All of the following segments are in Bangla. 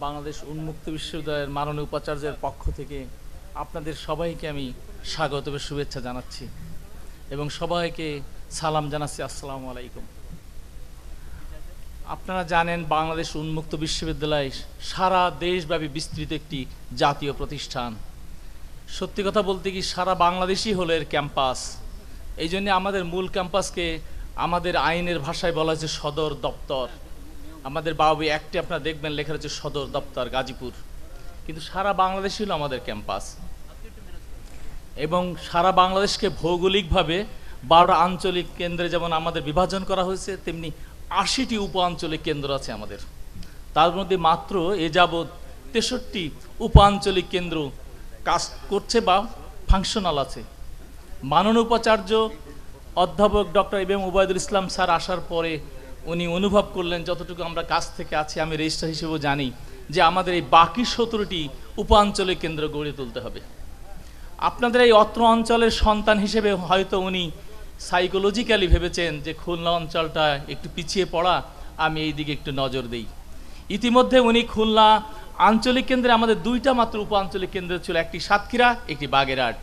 বাংলাদেশ উন্মুক্ত বিশ্ববিদ্যালয়ের মাননীয় উপাচার্যের পক্ষ থেকে আপনাদের সবাইকে আমি স্বাগত ও শুভেচ্ছা জানাচ্ছি এবং সবাইকে সালাম জানাচ্ছি, আসসালামু আলাইকুম। আপনারা জানেন বাংলাদেশ উন্মুক্ত বিশ্ববিদ্যালয় সারা দেশব্যাপী বিস্তৃত একটি জাতীয় প্রতিষ্ঠান। সত্যি কথা বলতে কি সারা বাংলাদেশই হলো এর ক্যাম্পাস। এই জন্য আমাদের মূল ক্যাম্পাসকে আমাদের আইনের ভাষায় বলা হয়েছে সদর দপ্তর। আমাদের বাবু একটি আপনারা দেখবেন লেখা রয়েছে সদর দপ্তর গাজীপুর, কিন্তু সারা বাংলাদেশ হলো আমাদের ক্যাম্পাস। এবং সারা বাংলাদেশকে ভৌগোলিকভাবে 12টা আঞ্চলিক কেন্দ্রে যেমন আমাদের বিভাজন করা হয়েছে, তেমনি 80টি উপ আঞ্চলিক কেন্দ্র আছে আমাদের। তার মধ্যে মাত্র এ যাবৎ 63টি উপ আঞ্চলিক কেন্দ্র কাজ করছে বা ফাংশনাল আছে। মাননীয় উপাচার্য অধ্যাপক ডক্টর এম ওবায়দুল ইসলাম স্যার আসার পরে উনি অনুভব করলেন, যতটুকু আমরা কাছ থেকে আছি, আমি রেজিস্ট্রার হিসেবেও জানি, যে আমাদের এই বাকি 17টি উপাঞ্চলিক কেন্দ্র গড়ে তুলতে হবে। আপনাদের এই অত্র অঞ্চলের সন্তান হিসেবে হয়তো উনি সাইকোলজিক্যালি ভেবেছেন যে খুলনা অঞ্চলটা একটু পিছিয়ে পড়া, আমি এই দিকে একটু নজর দিই। ইতিমধ্যে উনি খুলনা আঞ্চলিক কেন্দ্রে আমাদের 2টা মাত্র উপ আঞ্চলিক কেন্দ্র ছিল, একটি সাতক্ষীরা, একটি বাগেরহাট।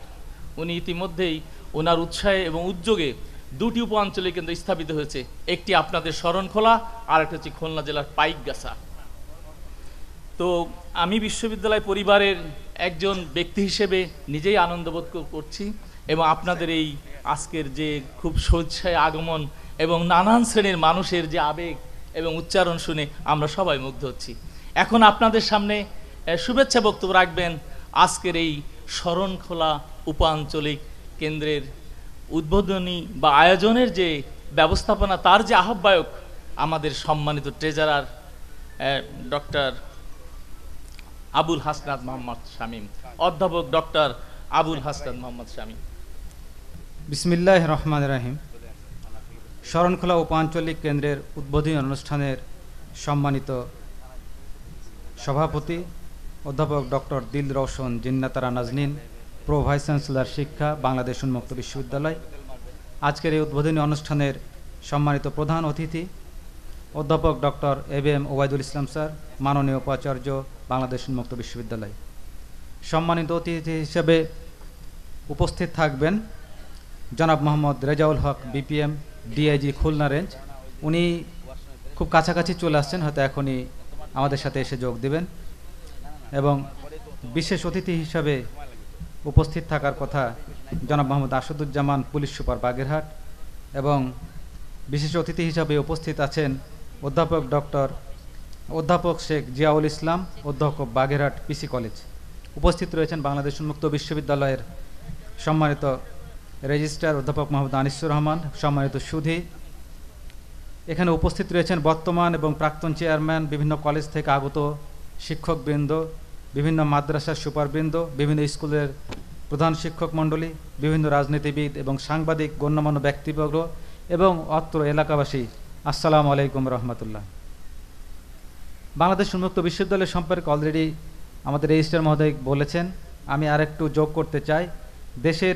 উনি ইতিমধ্যেই ওনার উৎসাহে এবং উদ্যোগে 2টি উপ আঞ্চলিক কেন্দ্র স্থাপিত হয়েছে, একটি আপনাদের শরণখোলা আর একটা হচ্ছে খুলনা জেলার পাইকগাছা। তো আমি বিশ্ববিদ্যালয় পরিবারের একজন ব্যক্তি হিসেবে নিজেই আনন্দবোধ করছি এবং আপনাদের এই আজকের যে খুব স্বেচ্ছায় আগমন এবং নানান শ্রেণীর মানুষের যে আবেগ এবং উচ্চারণ শুনে আমরা সবাই মুগ্ধ হচ্ছি। এখন আপনাদের সামনে শুভেচ্ছা বক্তব্য রাখবেন আজকের এই শরণখোলা উপ আঞ্চলিক কেন্দ্রের উদ্বোধনী বা আয়োজনের যে ব্যবস্থাপনা, তার যে আহ্বায়ক আমাদের সম্মানিত ট্রেজারার ডক্টর আবুল হাসনাত মোহাম্মদ শামীম, অধ্যাপক ডক্টর আবুল হাসনাত মোহাম্মদ শামীম। বিসমিল্লাহির রহমানির রহিম। শরণখোলা উপাঞ্চলিক কেন্দ্রের উদ্বোধনী অনুষ্ঠানের সম্মানিত সভাপতি অধ্যাপক doctor Dil Rowshan Zinnatara Nazneen, pro vice chancellor শিক্ষা, বাংলাদেশ উন্মুক্ত বিশ্ববিদ্যালয়। আজকের এই উদ্বোধনী অনুষ্ঠানের সম্মানিত প্রধান অতিথি অধ্যাপক ডক্টর এম ওবায়দুল ইসলাম স্যার, মাননীয় উপাচার্য, বাংলাদেশ উন্মুক্ত বিশ্ববিদ্যালয়। সম্মানিত অতিথি হিসেবে উপস্থিত থাকবেন জনাব Mohammad Rezaul Haque, BPM, DIG Khulna range. উনি খুব কাছাকাছি চলে আসছেন, হয়তো এখনই আমাদের সাথে এসে যোগ দেবেন। এবং বিশেষ অতিথি হিসাবে উপস্থিত থাকার কথা জনাব মোহাম্মদ আসাদুজ্জামান, পুলিশ সুপার বাগেরহাট। এবং বিশেষ অতিথি হিসাবে উপস্থিত আছেন অধ্যাপক শেখ জিয়াউল ইসলাম, অধ্যক্ষ বাগেরহাট পিসি কলেজ। উপস্থিত রয়েছেন বাংলাদেশ উন্মুক্ত বিশ্ববিদ্যালয়ের সম্মানিত রেজিস্ট্রার অধ্যাপক মোহাম্মদ আনিসুর রহমান, সম্মানিত সুধী। এখানে উপস্থিত রয়েছেন বর্তমান এবং প্রাক্তন চেয়ারম্যান, বিভিন্ন কলেজ থেকে আগত শিক্ষকবৃন্দ, বিভিন্ন মাদ্রাসার সুপারবৃন্দ, বিভিন্ন স্কুলের প্রধান শিক্ষক মণ্ডলী, বিভিন্ন রাজনীতিবিদ এবং সাংবাদিক, গণ্যমান্য ব্যক্তিবর্গ এবং অত্র এলাকাবাসী, আসসালামু আলাইকুম রহমতুল্লাহ। বাংলাদেশ উন্মুক্ত বিশ্ববিদ্যালয় সম্পর্কে অলরেডি আমাদের রেজিস্ট্রার মহোদয় বলেছেন, আমি আরেকটু যোগ করতে চাই। দেশের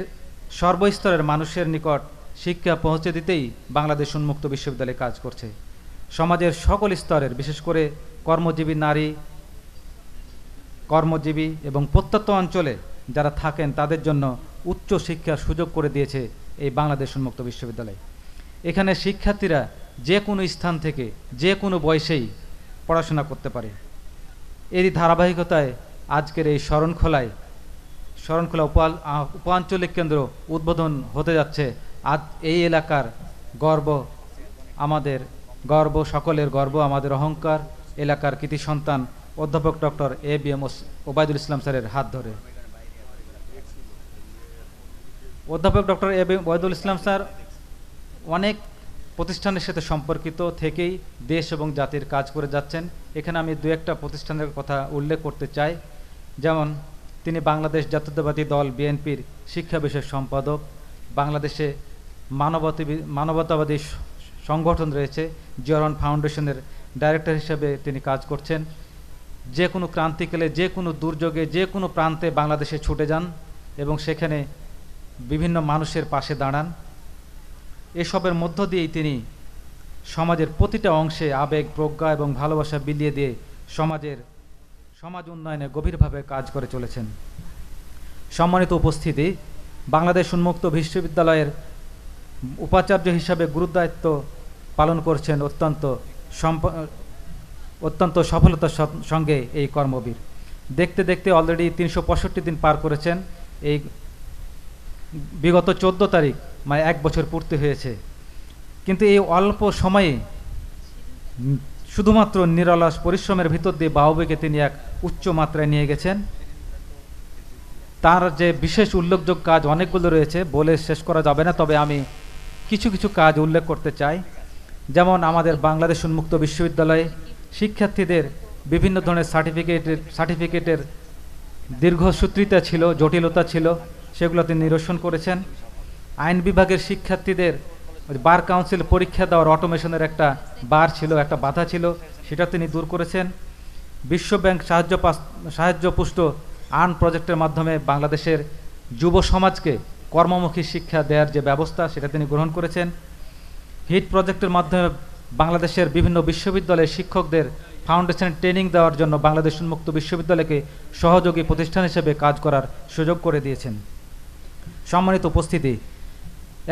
সর্বস্তরের মানুষের নিকট শিক্ষা পৌঁছে দিতেই বাংলাদেশ উন্মুক্ত বিশ্ববিদ্যালয় কাজ করছে। সমাজের সকল স্তরের, বিশেষ করে কর্মজীবী নারী, কর্মজীবী এবং প্রত্যন্ত অঞ্চলে যারা থাকেন তাদের জন্য উচ্চ শিক্ষার সুযোগ করে দিয়েছে এই বাংলাদেশ উন্মুক্ত বিশ্ববিদ্যালয়। এখানে শিক্ষার্থীরা যে কোনো স্থান থেকে যে কোনো বয়সেই পড়াশোনা করতে পারে। এরই ধারাবাহিকতায় আজকের এই শরণখোলা উপাঞ্চলিক কেন্দ্র উদ্বোধন হতে যাচ্ছে। আজ এই এলাকার গর্ব, আমাদের গর্ব, সকলের গর্ব, আমাদের অহংকার, এলাকার কৃতি সন্তান অধ্যাপক ডক্টর ABM ওবায়দুল ইসলাম স্যারের হাত ধরে। অধ্যাপক ডক্টর ABM ওবায়দুল ইসলাম স্যার অনেক প্রতিষ্ঠানের সাথে সম্পর্কিত থেকেই দেশ এবং জাতির কাজ করে যাচ্ছেন। এখানে আমি দু একটা প্রতিষ্ঠানের কথা উল্লেখ করতে চাই। যেমন তিনি বাংলাদেশ জাতীয়তাবাদী দল BNPর শিক্ষা বিষয়ক সম্পাদক, বাংলাদেশে মানবতাবাদী সংগঠন রয়েছে জিয়া রহমান ফাউন্ডেশনের ডাইরেক্টর হিসেবে তিনি কাজ করছেন। যে কোনো ক্রান্তিকালে, যে কোনো দুর্যোগে, যে কোনো প্রান্তে বাংলাদেশে ছুটে যান এবং সেখানে বিভিন্ন মানুষের পাশে দাঁড়ান। এসবের মধ্য দিয়েই তিনি সমাজের প্রতিটা অংশে আবেগ, প্রজ্ঞা এবং ভালোবাসা বিলিয়ে দিয়ে সমাজ উন্নয়নে গভীরভাবে কাজ করে চলেছেন। সম্মানিত উপস্থিতি, বাংলাদেশ উন্মুক্ত বিশ্ববিদ্যালয়ের উপাচার্য হিসাবে গুরুদায়িত্ব পালন করছেন অত্যন্ত সফলতার সঙ্গে এই কর্মবীর। দেখতে দেখতে অলরেডি 365 দিন পার করেছেন। এই বিগত 14 তারিখ মানে 1 বছর পূর্তি হয়েছে। কিন্তু এই অল্প সময়ে শুধুমাত্র নিরলস পরিশ্রমের ভিতর দিয়ে বাহুবীকে তিনি এক উচ্চ মাত্রায় নিয়ে গেছেন। তার যে বিশেষ উল্লেখযোগ্য কাজ অনেকগুলো রয়েছে, বলে শেষ করা যাবে না, তবে আমি কিছু কিছু কাজ উল্লেখ করতে চাই। যেমন আমাদের বাংলাদেশ উন্মুক্ত বিশ্ববিদ্যালয়ে শিক্ষার্থীদের বিভিন্ন ধরনের সার্টিফিকেটের দীর্ঘসূত্রিতা ছিল, জটিলতা ছিল, সেগুলো তিনি নিরসন করেছেন। আইন বিভাগের শিক্ষার্থীদের বার কাউন্সিল পরীক্ষা দেওয়ার অটোমেশনের একটা একটা বাধা ছিল, সেটা তিনি দূর করেছেন। বিশ্ব ব্যাংক সাহায্যপুষ্ট আর্ন প্রজেক্টের মাধ্যমে বাংলাদেশের যুব সমাজকে কর্মমুখী শিক্ষা দেওয়ার যে ব্যবস্থা, সেটা তিনি গ্রহণ করেছেন। হিট প্রজেক্টের মাধ্যমে বাংলাদেশের বিভিন্ন বিশ্ববিদ্যালয়ের শিক্ষকদের ফাউন্ডেশন ট্রেনিং দেওয়ার জন্য বাংলাদেশ উন্মুক্ত বিশ্ববিদ্যালয়কে সহযোগী প্রতিষ্ঠান হিসেবে কাজ করার সুযোগ করে দিয়েছেন। সম্মানিত উপস্থিতি,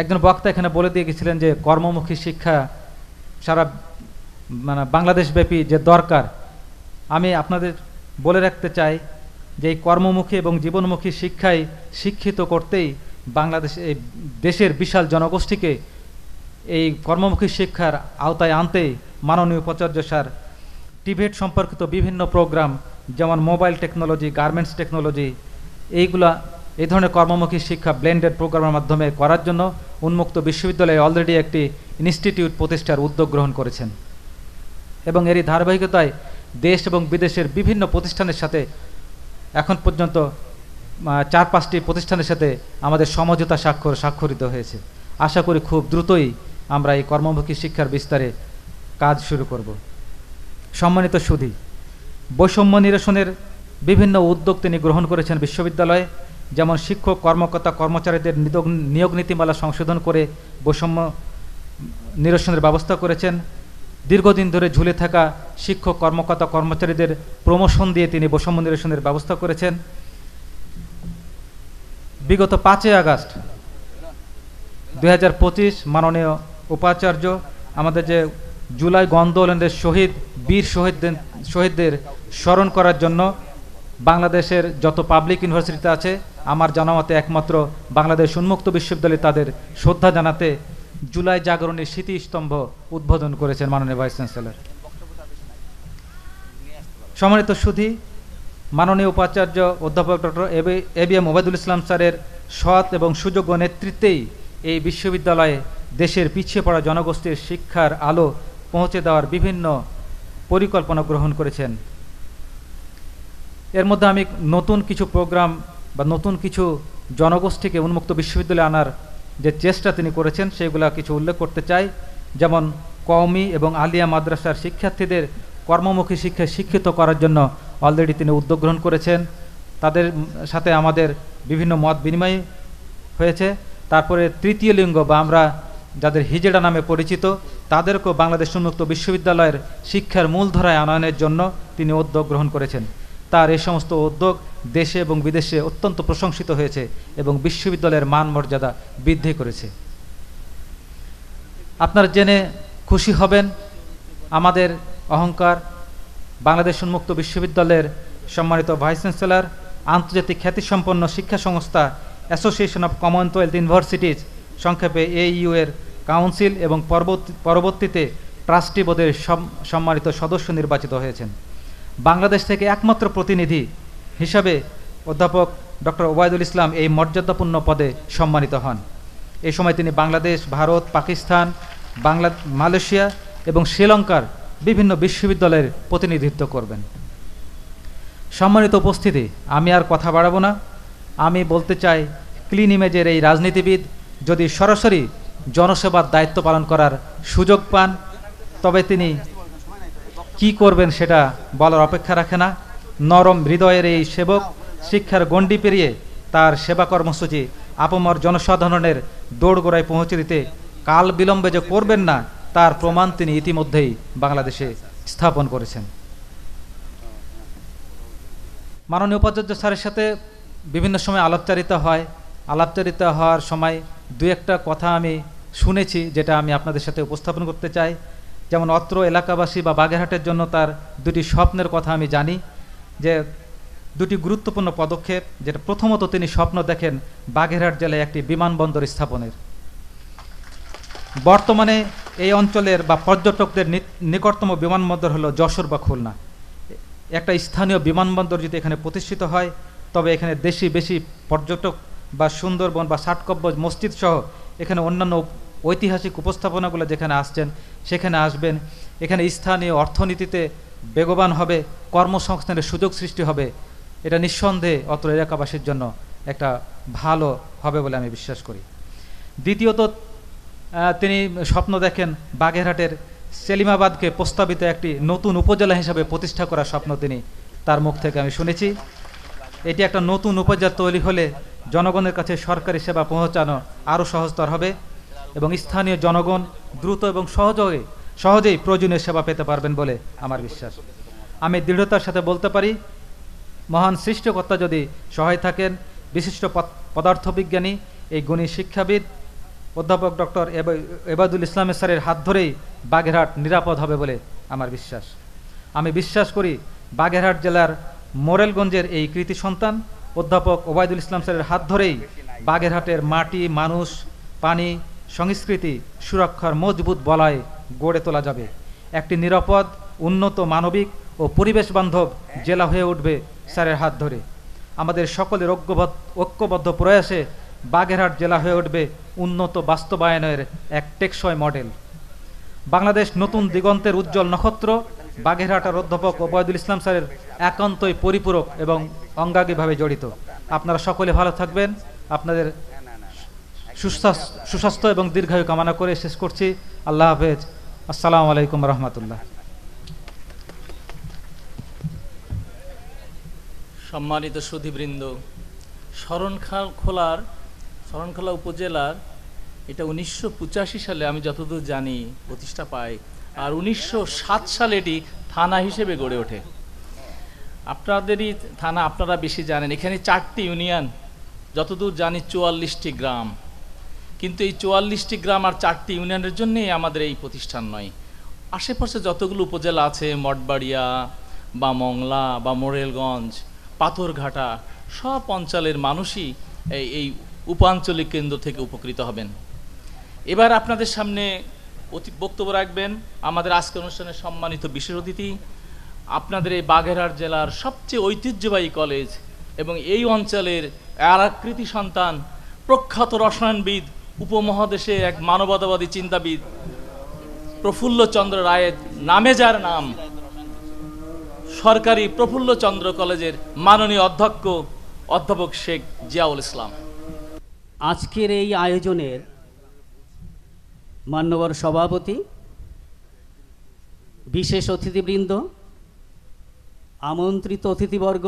একজন বক্তা এখানে বলে দিয়ে গেছিলেন যে কর্মমুখী শিক্ষা সারা বাংলাদেশব্যাপী যে দরকার। আমি আপনাদের বলে রাখতে চাই যে এই কর্মমুখী এবং জীবনমুখী শিক্ষায় শিক্ষিত করতেই এই দেশের বিশাল জনগোষ্ঠীকে এই কর্মমুখী শিক্ষার আওতায় আনতেই মাননীয় উপাচার্য স্যার টিভেট সম্পর্কিত বিভিন্ন প্রোগ্রাম, যেমন মোবাইল টেকনোলজি, গার্মেন্টস টেকনোলজি, এই ধরনের কর্মমুখী শিক্ষা ব্লেন্ডেড প্রোগ্রামের মাধ্যমে করার জন্য উন্মুক্ত বিশ্ববিদ্যালয়ে অলরেডি একটি ইনস্টিটিউট প্রতিষ্ঠার উদ্যোগ গ্রহণ করেছেন এবং এরই ধারাবাহিকতায় দেশ এবং বিদেশের বিভিন্ন প্রতিষ্ঠানের সাথে এখন পর্যন্ত 4-5টি প্রতিষ্ঠানের সাথে আমাদের সমঝোতা স্বাক্ষরিত হয়েছে। আশা করি খুব দ্রুতই আমরা এই কর্মমুখী শিক্ষার বিস্তারে কাজ শুরু করব। সম্মানিত সুধী, বৈষম্য নিরসনের বিভিন্ন উদ্যোগ তিনি গ্রহণ করেছেন বিশ্ববিদ্যালয়ে। যেমন শিক্ষক, কর্মকর্তা, কর্মচারীদের নিয়োগ নীতিমালা সংশোধন করে বৈষম্য নিরসনের ব্যবস্থা করেছেন। দীর্ঘদিন ধরে ঝুলে থাকা শিক্ষক, কর্মকর্তা, কর্মচারীদের প্রমোশন দিয়ে তিনি বৈষম্য নিরসনের ব্যবস্থা করেছেন। বিগত 5 আগস্ট 2025 মাননীয় উপাচার্য আমাদের যে জুলাই আন্দোলনের বীর শহীদদের স্মরণ করার জন্য বাংলাদেশের যত পাবলিক ইউনিভার্সিটিতে আছে, আমার জানামতে একমাত্র বাংলাদেশ উন্মুক্ত বিশ্ববিদ্যালয়ে তাদের শ্রদ্ধা জানাতে জুলাই জাগরণের স্মৃতিস্তম্ভ উদ্বোধন করেছেন মাননীয় ভাইস চ্যান্সেলর। সম্মানিত সুধী, মাননীয় উপাচার্য অধ্যাপক ডক্টর ABM ওবায়দুল ইসলাম স্যারের সৎ এবং সুযোগ্য নেতৃত্বেই এই বিশ্ববিদ্যালয়ে দেশের পিছিয়ে পড়া জনগোষ্ঠীর শিক্ষার আলো পৌঁছে দেওয়ার বিভিন্ন পরিকল্পনা গ্রহণ করেছেন। এর মধ্যে আমি নতুন কিছু প্রোগ্রাম বা নতুন কিছু জনগোষ্ঠীকে উন্মুক্ত বিশ্ববিদ্যালয়ে আনার যে চেষ্টা তিনি করেছেন সেগুলো কিছু উল্লেখ করতে চাই। যেমন কওমি এবং আলিয়া মাদ্রাসার শিক্ষার্থীদের কর্মমুখী শিক্ষায় শিক্ষিত করার জন্য অলরেডি তিনি উদ্যোগ গ্রহণ করেছেন। তাদের সাথে আমাদের বিভিন্ন মত বিনিময় হয়েছে। তারপরে তৃতীয় লিঙ্গ বা আমরা যাদের হিজড়া নামে পরিচিত, তাদেরকেও বাংলাদেশ উন্মুক্ত বিশ্ববিদ্যালয়ের শিক্ষার মূলধারায় আনয়নের জন্য তিনি উদ্যোগ গ্রহণ করেছেন। তার এই সমস্ত উদ্যোগ দেশে এবং বিদেশে অত্যন্ত প্রশংসিত হয়েছে এবং বিশ্ববিদ্যালয়ের মান মর্যাদা বৃদ্ধি করেছে। আপনারা জেনে খুশি হবেন, আমাদের অহংকার বাংলাদেশ উন্মুক্ত বিশ্ববিদ্যালয়ের সম্মানিত ভাইস চ্যান্সেলর, আন্তর্জাতিক খ্যাতিসম্পন্ন শিক্ষা সংস্থা অ্যাসোসিয়েশন অফ কমনওয়েলথ ইউনিভার্সিটিজ সংক্ষেপে AU এর কাউন্সিল এবং পরবর্তীতে ট্রাস্টি বোর্ডের সম্মানিত সদস্য নির্বাচিত হয়েছেন। বাংলাদেশ থেকে একমাত্র প্রতিনিধি হিসাবে অধ্যাপক ডক্টর ওবায়দুল ইসলাম এই মর্যাদাপূর্ণ পদে সম্মানিত হন। এই সময় তিনি বাংলাদেশ, ভারত, পাকিস্তান, মালয়েশিয়া এবং শ্রীলঙ্কার বিভিন্ন বিশ্ববিদ্যালয়ের প্রতিনিধিত্ব করবেন। সম্মানিত উপস্থিতি, আমি আর কথা বাড়াবো না। আমি বলতে চাই, ক্লিন ইমেজের এই রাজনীতিবিদ যদি সরাসরি জনসেবার দায়িত্ব পালন করার সুযোগ পান, তবে তিনি কি করবেন সেটা বলার অপেক্ষা রাখে না। নরম হৃদয়ের এই সেবক শিক্ষার গণ্ডি পেরিয়ে তার সেবা কর্মসূচি আপামর জনসাধারণের দোরগোড়ায় পৌঁছে দিতে কাল বিলম্বে যে করবেন না, তার প্রমাণ তিনি ইতিমধ্যেই বাংলাদেশে স্থাপন করেছেন। মাননীয় উপাচার্য স্যারের সাথে বিভিন্ন সময় আলাপচারিতা হয়। আলাপচারিতা হওয়ার সময় দু একটা কথা আমি শুনেছি, যেটা আমি আপনাদের সাথে উপস্থাপন করতে চাই। যেমন অত্র এলাকাবাসী বা বাগেরহাটের জন্য তার দুটি স্বপ্নের কথা আমি জানি, যে দুটি গুরুত্বপূর্ণ পদক্ষেপ। যেটা প্রথমত, তিনি স্বপ্ন দেখেন বাগেরহাট জেলায় একটি বিমানবন্দর স্থাপনের। বর্তমানে এই অঞ্চলের বা পর্যটকদের নিকটতম বিমানবন্দর হলো যশোর বা খুলনা। একটা স্থানীয় বিমানবন্দর যদি এখানে প্রতিষ্ঠিত হয়, তবে এখানে বেশি পর্যটক বা সুন্দরবন বা ষাটকব্বজ মসজিদ সহ এখানে অন্যান্য ঐতিহাসিক উপস্থাপনাগুলো যেখানে আসছেন সেখানে আসবেন। এখানে স্থানীয় অর্থনীতিতে বেগবান হবে, কর্মসংস্থানের সুযোগ সৃষ্টি হবে। এটা নিঃসন্দেহে অত্র এলাকাবাসীর জন্য একটা ভালো হবে বলে আমি বিশ্বাস করি। দ্বিতীয়ত, তিনি স্বপ্ন দেখেন বাগেরহাটের সেলিমাবাদকে প্রস্তাবিত একটি নতুন উপজেলা হিসাবে প্রতিষ্ঠা করার স্বপ্ন তিনি তার মুখ থেকে আমি শুনেছি। এটি একটা নতুন উপজেলা তৈরি হলে জনগণের কাছে সরকারি সেবা পৌঁছানো আরও সহজতর হবে এবং স্থানীয় জনগণ দ্রুত এবং সহজেই প্রয়োজনীয় সেবা পেতে পারবেন বলে আমার বিশ্বাস। আমি দৃঢ়তার সাথে বলতে পারি, মহান সৃষ্টিকর্তা যদি সহায় থাকেন, বিশিষ্ট পদার্থবিজ্ঞানী এই গুণী শিক্ষাবিদ অধ্যাপক ডক্টর ওবায়দুল ইসলাম স্যারের হাত ধরেই বাগেরহাট নিরাপদ হবে বলে আমার বিশ্বাস। আমি বিশ্বাস করি বাগেরহাট জেলার মোরেলগঞ্জের এই কৃতি সন্তান অধ্যাপক ওবায়দুল ইসলাম স্যারের হাত ধরেই বাগেরহাটের মাটি, মানুষ, পানি, সংস্কৃতি সুরক্ষার মজবুত বলয় গড়ে তোলা যাবে। একটি নিরাপদ, উন্নত, মানবিক ও পরিবেশ বান্ধব জেলা হয়ে উঠবে স্যারের হাত ধরে। আমাদের সকলের ঐক্যবদ্ধ প্রয়াসে বাগেরহাট জেলা হয়ে উঠবে উন্নত বাস্তবায়নের এক টেকসই মডেল। বাংলাদেশ নতুন দিগন্তের উজ্জ্বল নক্ষত্র বাগেরহাটের অধ্যাপক ওবায়দুল ইসলাম স্যারের একান্তই পরিপূরক এবং অঙ্গাঙ্গিভাবে জড়িত। আপনারা সকলে ভালো থাকবেন। আপনাদের সুস্বাস্থ্য এবং দীর্ঘায়ু কামনা করে শেষ করছি। আল্লাহ হাফেজ। আসসালামু আলাইকুম রহমতুল্লাহ। সম্মানিত সুধীবৃন্দ, শরণখোলা উপজেলার এটা 1985 সালে আমি যতদূর জানি প্রতিষ্ঠা পায়, আর 1907 সালে এটি থানা হিসেবে গড়ে ওঠে। আপনাদেরই থানা, আপনারা বেশি জানেন। এখানে 4টি ইউনিয়ন, যতদূর জানি 44টি গ্রাম। কিন্তু এই 44টি গ্রাম আর 4টি ইউনিয়নের জন্যই আমাদের এই প্রতিষ্ঠান নয়। আশেপাশে যতগুলো উপজেলা আছে, মঠবাড়িয়া বা মংলা বা মোরেলগঞ্জ, পাথরঘাটা, সব অঞ্চলের মানুষই এই উপাঞ্চলিক কেন্দ্র থেকে উপকৃত হবেন। এবার আপনাদের সামনে বক্তব্য রাখবেন আমাদের আজকের অনুষ্ঠানের সম্মানিত বিশেষ অতিথি, আপনাদের এই বাগেরহাট জেলার সবচেয়ে ঐতিহ্যবাহী কলেজ এবং এই অঞ্চলের আরাকৃতি সন্তান, প্রখ্যাত রসায়নবিদ, উপমহাদেশের এক মানবতাবাদী চিন্তাবিদ প্রফুল্লচন্দ্র রায়ের নামে যার নাম, সরকারি প্রফুল্লচন্দ্র কলেজের মাননীয় অধ্যক্ষ অধ্যাপক শেখ জিয়াউল ইসলাম। আজকের এই আয়োজনের মান্যবর সভাপতি, বিশেষ অতিথিবৃন্দ, আমন্ত্রিত অতিথিবর্গ,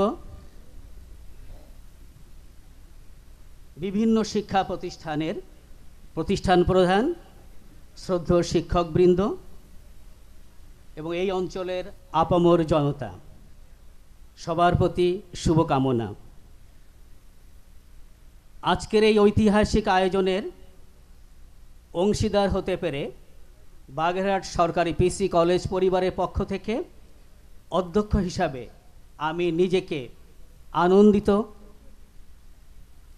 বিভিন্ন শিক্ষা প্রতিষ্ঠানের প্রতিষ্ঠান প্রধান, শ্রদ্ধেয় শিক্ষকবৃন্দ এবং এই অঞ্চলের আপামর জনতা, সবার প্রতি শুভকামনা। আজকের এই ঐতিহাসিক আয়োজনের অংশীদার হতে পেরে বাগেরহাট সরকারি পিসি কলেজ পরিবারের পক্ষ থেকে অধ্যক্ষ হিসাবে আমি নিজেকে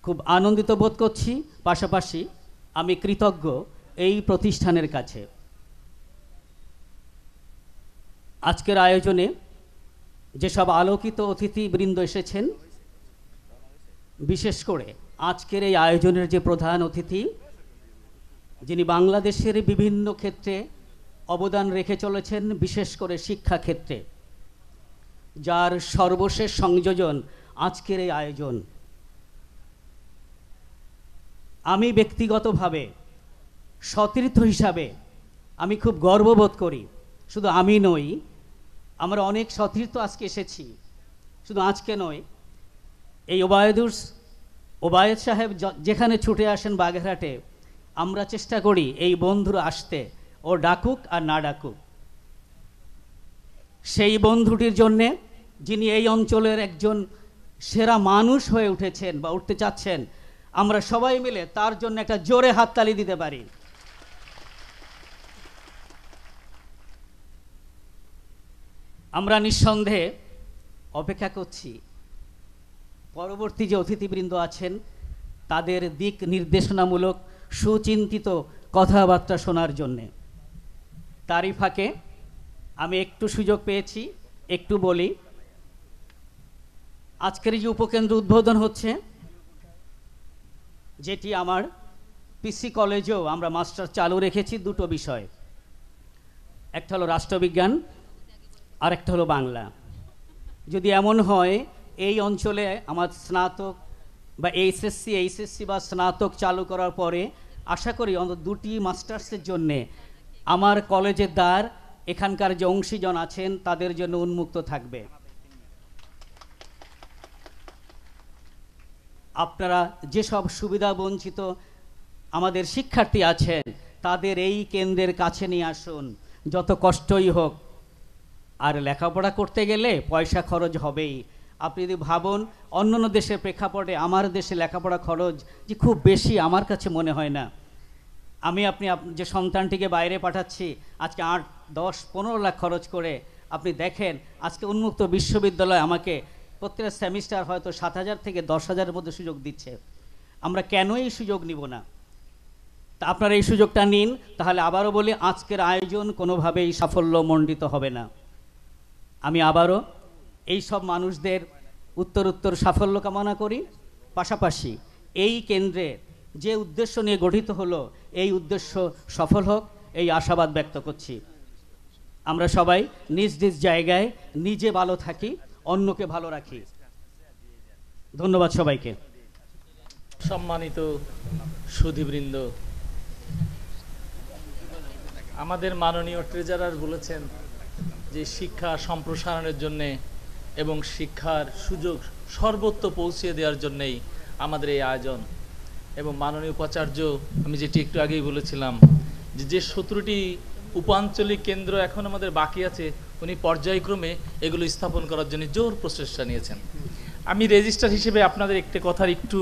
খুব আনন্দিত বোধ করছি। পাশাপাশি আমি কৃতজ্ঞ এই প্রতিষ্ঠানের কাছে। আজকের আয়োজনে যেসব আলোকিত অতিথিবৃন্দ এসেছেন, বিশেষ করে আজকের এই আয়োজনের যে প্রধান অতিথি, যিনি বাংলাদেশের বিভিন্ন ক্ষেত্রে অবদান রেখে চলেছেন, বিশেষ করে শিক্ষা ক্ষেত্রে, যার সর্বশেষ সংযোজন আজকের এই আয়োজন। আমি ব্যক্তিগতভাবে সতীর্থ হিসাবে আমি খুব গর্ববোধ করি। শুধু আমি নই, আমরা অনেক সতীর্থ আজকে এসেছি, শুধু আজকে নয়। এই ওবায়েদ সাহেব যেখানে ছুটে আসেন বাগেরহাটে, আমরা চেষ্টা করি এই বন্ধুরা আসতে, ও ডাকুক আর না ডাকুক। সেই বন্ধুটির জন্যে, যিনি এই অঞ্চলের একজন সেরা মানুষ হয়ে উঠেছেন বা উঠতে চাচ্ছেন, আমরা সবাই মিলে তার জন্য একটা জোরে হাততালি দিতে পারি। আমরা নিঃসন্দেহে অপেক্ষা করছি পরবর্তী যে অতিথিবৃন্দ আছেন তাদের দিক নির্দেশনামূলক সুচিন্তিত কথাবার্তা শোনার জন্যে। তারই ফাঁকে আমি একটু সুযোগ পেয়েছি, একটু বলি। আজকের যে উপকেন্দ্র উদ্বোধন হচ্ছে, যেটি আমার পিসি কলেজেও আমরা মাস্টার চালু রেখেছি দুটো বিষয়, একটা হলো রাষ্ট্রবিজ্ঞান আর একটা হলো বাংলা। যদি এমন হয় এই অঞ্চলে আমার স্নাতক বা এইচএসসি বা স্নাতক চালু করার পরে আশা করি অন্তত দুটি মাস্টার্সের জন্যে আমার কলেজের দ্বার এখানকার যে অংশীজন আছেন তাদের জন্য উন্মুক্ত থাকবে। আপনারা যেসব সুবিধা বঞ্চিত আমাদের শিক্ষার্থী আছেন তাদের এই কেন্দ্রের কাছে নিয়ে আসুন, যত কষ্টই হোক। আর লেখাপড়া করতে গেলে পয়সা খরচ হবেই। আপনি যদি ভাবুন অন্যান্য দেশের প্রেক্ষাপটে আমার দেশে লেখাপড়া খরচ যে খুব বেশি, আমার কাছে মনে হয় না। আপনি যে সন্তানটিকে বাইরে পাঠাচ্ছি আজকে 8, 10, 15 লাখ খরচ করে, আপনি দেখেন আজকে উন্মুক্ত বিশ্ববিদ্যালয় আমাকে প্রত্যেকটা সেমিস্টার হয়তো 7,000 থেকে 10,000-এর মধ্যে সুযোগ দিচ্ছে। আমরা কেন এই সুযোগ নিব না? তা আপনারা এই সুযোগটা নিন। তাহলে আবারও বলি, আজকের আয়োজন কোনোভাবেই সাফল্যমণ্ডিত হবে না। আমি আবারও এই সব মানুষদের উত্তর সাফল্য কামনা করি। পাশাপাশি এই কেন্দ্রে যে উদ্দেশ্য নিয়ে গঠিত হলো, এই উদ্দেশ্য সফল হোক, এই আশাবাদ ব্যক্ত করছি। আমরা সবাই নিজ নিজ জায়গায় নিজে ভালো থাকি, অন্যকে ভালো রাখি। ধন্যবাদ সবাইকে। সম্মানিত সুধীবৃন্দ, আমাদের মাননীয় ট্রেজারার বলেছেন যে শিক্ষা সম্প্রসারণের জন্যে এবং শিক্ষার সুযোগ সর্বত্র পৌঁছে দেওয়ার জন্যেই আমাদের এই আয়োজন। এবং মাননীয় উপাচার্য, আমি যেটি একটু আগেই বলেছিলাম, যে 17টি উপাঞ্চলিক কেন্দ্র এখন আমাদের বাকি আছে, উনি পর্যায়ক্রমে এগুলো স্থাপন করার জন্য জোর প্রচেষ্টা নিয়েছেন। আমি রেজিস্ট্রার হিসেবে আপনাদের একটি কথার একটু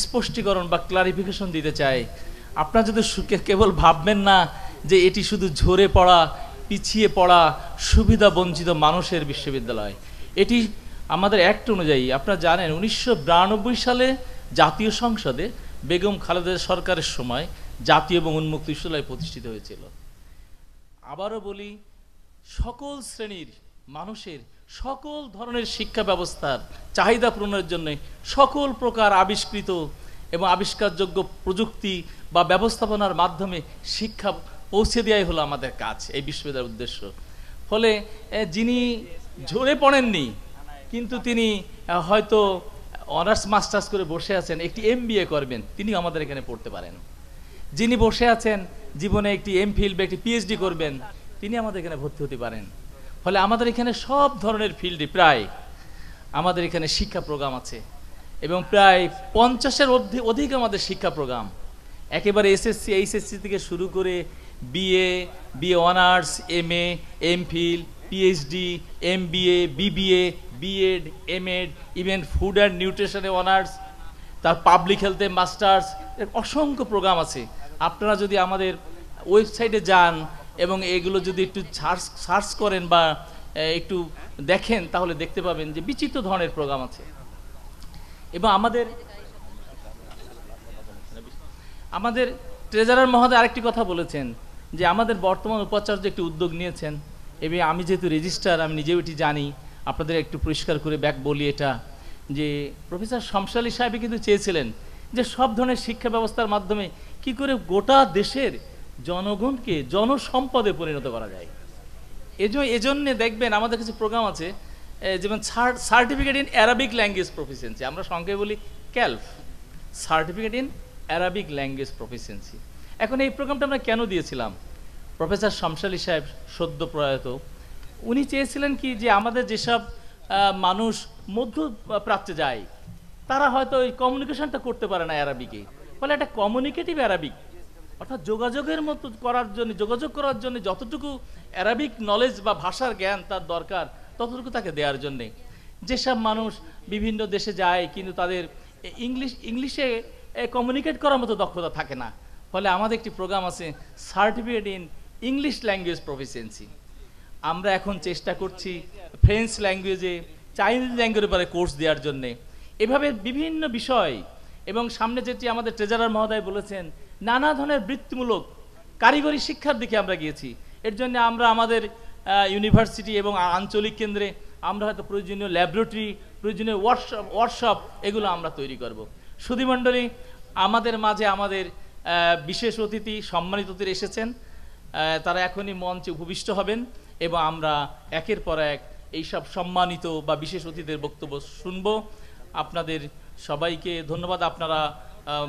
স্পষ্টীকরণ বা ক্লারিফিকেশন দিতে চাই। আপনারা যদি কেবল ভাববেন না যে এটি শুধু ঝরে পড়া, পিছিয়ে পড়া, সুবিধা বঞ্চিত মানুষের বিশ্ববিদ্যালয়। এটি আমাদের অ্যাক্ট অনুযায়ী, আপনারা জানেন 1992 সালে জাতীয় সংসদে বেগম খালেদা সরকারের সময় জাতীয় এবং উন্মুক্ত বিশ্ববিদ্যালয় প্রতিষ্ঠিত হয়েছিল। আবারও বলি, সকল শ্রেণীর মানুষের সকল ধরনের শিক্ষা ব্যবস্থার চাহিদা পূরণের জন্য সকল প্রকার আবিষ্কৃত এবং আবিষ্কারযোগ্য প্রযুক্তি বা ব্যবস্থাপনার মাধ্যমে শিক্ষা পৌঁছে দেওয়াই হলো আমাদের কাজ, এই বিশ্ববিদ্যালয়ের উদ্দেশ্য। ফলে যিনি ঝরে পড়েননি কিন্তু তিনি হয়তো অনার্স মাস্টার্স করে বসে আছেন, একটি MBA করবেন, তিনি আমাদের এখানে পড়তে পারেন। যিনি বসে আছেন জীবনে একটি MPhil বা একটি PhD করবেন, তিনি আমাদের এখানে ভর্তি হতে পারেন। ফলে আমাদের এখানে সব ধরনের ফিল্ডে প্রায় আমাদের এখানে শিক্ষা প্রোগ্রাম আছে এবং প্রায় 50-এর অধিক আমাদের শিক্ষা প্রোগ্রাম, একেবারে SSC HSC থেকে শুরু করে BA অনার্স, MA, MPhil, PhD, MBA, BBA, B.Ed, M.Ed, even food and নিউট্রিশনে অনার্স, তার পাবলিক হেলথে মাস্টার্স, অসংখ্য প্রোগ্রাম আছে। আপনারা যদি আমাদের ওয়েবসাইটে যান এবং এগুলো যদি একটু সার্চ করেন বা একটু দেখেন তাহলে দেখতে পাবেন যে বিচিত্র ধরনের প্রোগ্রাম আছে। এবং আমাদের ট্রেজারার মহোদয় আরেকটি কথা বলেছেন যে আমাদের বর্তমান উপাচার্য একটি উদ্যোগ নিয়েছেন, এবং আমি যেহেতু রেজিস্ট্রার আমি নিজেও এটি জানি, আপনাদের একটু পরিষ্কার করে বলি এটা, যে প্রফেসর শমসের আলী সাহেব কিন্তু চেয়েছিলেন যে সব ধরনের শিক্ষা ব্যবস্থার মাধ্যমে কি করে গোটা দেশের জনগণকে জনসম্পদে পরিণত করা যায়। এজন্য দেখবেন আমাদের কিছু প্রোগ্রাম আছে, যেমন certificate in Arabic language proficiency, আমরা সংক্ষেপে বলি CALP, certificate in Arabic language proficiency. এখন এই প্রোগ্রামটা আমরা কেন দিয়েছিলাম? প্রফেসর শমসের আলী সাহেব সদ্য প্রয়াত, উনি চেয়েছিলেন কি যে আমাদের যেসব মানুষ মধ্যপ্রাচ্যে যায় তারা হয়তো ওই কমিউনিকেশনটা করতে পারে না অ্যারাবিকে, ফলে একটা কমিউনিকেটিভ অ্যারাবিক, অর্থাৎ যোগাযোগ করার জন্য যতটুকু অ্যারাবিক নলেজ বা ভাষার জ্ঞান তার দরকার ততটুকু তাকে দেওয়ার জন্যে। যেসব মানুষ বিভিন্ন দেশে যায় কিন্তু তাদের ইংলিশে কমিউনিকেট করার মতো দক্ষতা থাকে না, ফলে আমাদের একটি প্রোগ্রাম আছে certificate in English language proficiency. আমরা এখন চেষ্টা করছি ফ্রেঞ্চ ল্যাঙ্গুয়েজে, চাইনিজ ল্যাঙ্গুয়েজের উপরে কোর্স দেওয়ার জন্যে। এভাবে বিভিন্ন বিষয়, এবং সামনে যেটি আমাদের ট্রেজারার মহোদয় বলেছেন, নানা ধরনের বৃত্তিমূলক কারিগরি শিক্ষার দিকে আমরা গিয়েছি। এর জন্য আমরা আমাদের ইউনিভার্সিটি এবং আঞ্চলিক কেন্দ্রে আমরা হয়তো প্রয়োজনীয় ল্যাবরেটরি, প্রয়োজনীয় ওয়ার্কশপ এগুলো আমরা তৈরি করব। সুধীমণ্ডলী, আমাদের মাঝে আমাদের বিশেষ অতিথি, সম্মানিত অতিথি এসেছেন, তারা এখনই মঞ্চে উপবিষ্ট হবেন এবং আমরা একের পর এক এইসব সম্মানিত বা বিশেষ অতিথিদের বক্তব্য শুনব। আপনাদের সবাইকে ধন্যবাদ, আপনারা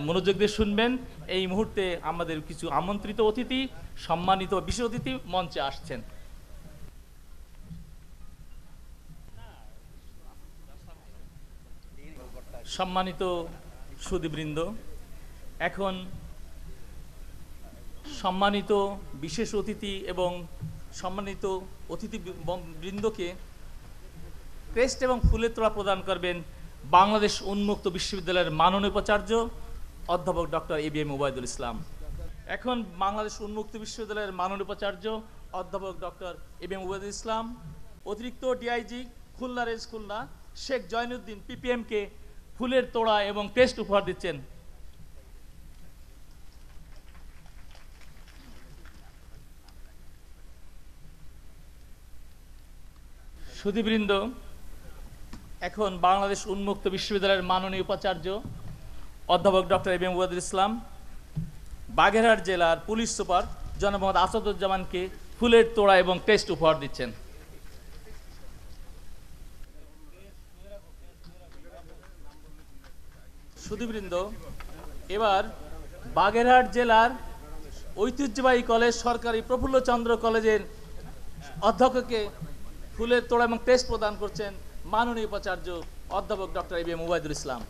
মনোযোগ দিয়ে শুনবেন। এই মুহূর্তে আমাদের কিছু আমন্ত্রিত অতিথি, সম্মানিত বিশেষ অতিথি মঞ্চে আসছেন। সম্মানিত সুধীবৃন্দ, এখন সম্মানিত বিশেষ অতিথি এবং সম্মানিত অতিথিবৃন্দকে ক্রেস্ট এবং ফুলের তোড়া প্রদান করবেন বাংলাদেশ উন্মুক্ত বিশ্ববিদ্যালয়ের মাননীয় উপাচার্য অধ্যাপক ডক্টর এবিএম ওবায়দুল ইসলাম। এখন বাংলাদেশ উন্মুক্ত বিশ্ববিদ্যালয়ের মাননীয় উপাচার্য অধ্যাপক ডক্টর এবিএম ওবায়দুল ইসলাম, অতিরিক্ত ডিআইজি খুলনা রেঞ্জ খুলনা শেখ জয়নুদ্দিন পিপিএমকে ফুলের তোড়া এবং ক্রেস্ট উপহার দিচ্ছেন। সুধীবৃন্দ, এখন বাংলাদেশ উন্মুক্ত বিশ্ববিদ্যালয়ের মাননীয় উপাচার্য অধ্যাপক ডক্টর এবিএম ওবায়দুল ইসলাম বাগেরহাট জেলার পুলিশ সুপার জনাব মোহাম্মদ আসাদুজ্জামানকে ফুলের তোড়া এবং ক্রেস্ট উপহার দিচ্ছেন। সুধীবৃন্দ, এবার বাগেরহাট জেলার ঐতিহ্যবাহী কলেজ সরকারি প্রফুল্লচন্দ্র কলেজের অধ্যক্ষকে ফুলের তোড়া এবং ক্রেস্ট প্রদান করছেন মাননীয় উপাচার্য অধ্যাপক ডক্টর এবিএম ওবায়দুল ইসলাম।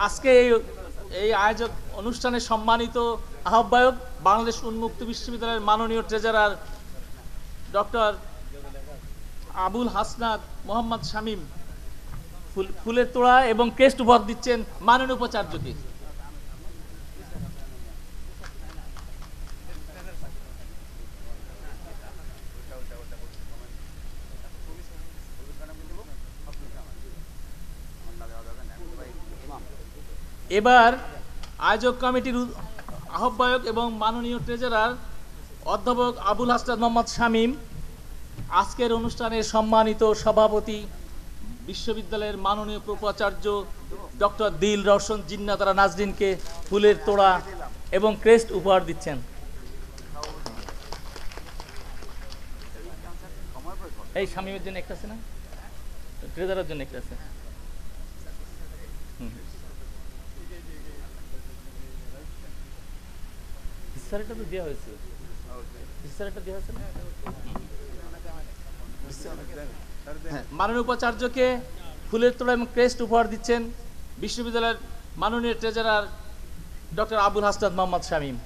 আজকে এই আয়োজক অনুষ্ঠানে সম্মানিত আহ্বায়ক বাংলাদেশ উন্মুক্ত বিশ্ববিদ্যালয়ের মাননীয় ট্রেজারার ডক্টর আবুল হাসনাত মোহাম্মদ শামীম ফুলের তোড়া এবং ক্রেস্ট উপহার দিচ্ছেন মাননীয় উপাচার্যকে। এবার আয়োজক কমিটির আহ্বায়ক এবং মাননীয় ট্রেজারার অধ্যাপক আবুল হাসনাত মোহাম্মদ শামীম, আজকের অনুষ্ঠানের সম্মানিত সভাপতি বিশ্ববিদ্যালয়ের মাননীয় উপাচার্য ডক্টর দিল রওশন জিন্নাতারা নাজরিনকে ফুলের তোড়া এবং ক্রেস্ট উপহার দিচ্ছেন। এই শামীমের জন্য একটা আছে না, ট্রেজারের জন্য একটা আছে। ইস্তারটা তো দেওয়া হয়েছে, ইস্তারটা দেওয়া হয়েছে না। মাননীয় উপাচার্যকে ফুলের তোড়া এবং ক্রেস্ট উপহার দিচ্ছেন বিশ্ববিদ্যালয়ের মাননীয় treasurer doctor Abul Hasnat Mohammad Shamim.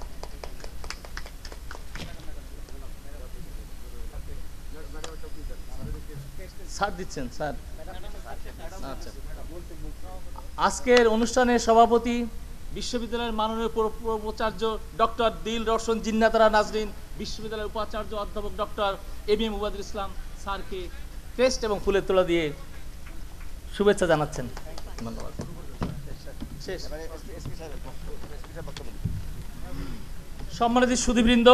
Sir দিচ্ছেন, স্যার। আচ্ছা, আজকের অনুষ্ঠানের সভাপতি বিশ্ববিদ্যালয়ের মাননীয় উপাচার্য ডক্টর দিল রওশন জিন্নাতারা নাজরিন, বিশ্ববিদ্যালয়ের উপাচার্য অধ্যাপক ডক্টর এবিএম মুবাদদিল ইসলাম স্যারকে ক্রেস্ট এবং ফুলের তোলা দিয়ে শুভেচ্ছা জানাচ্ছেন। ধন্যবাদ। শেষ। সম্মানিত সুধীবৃন্দ,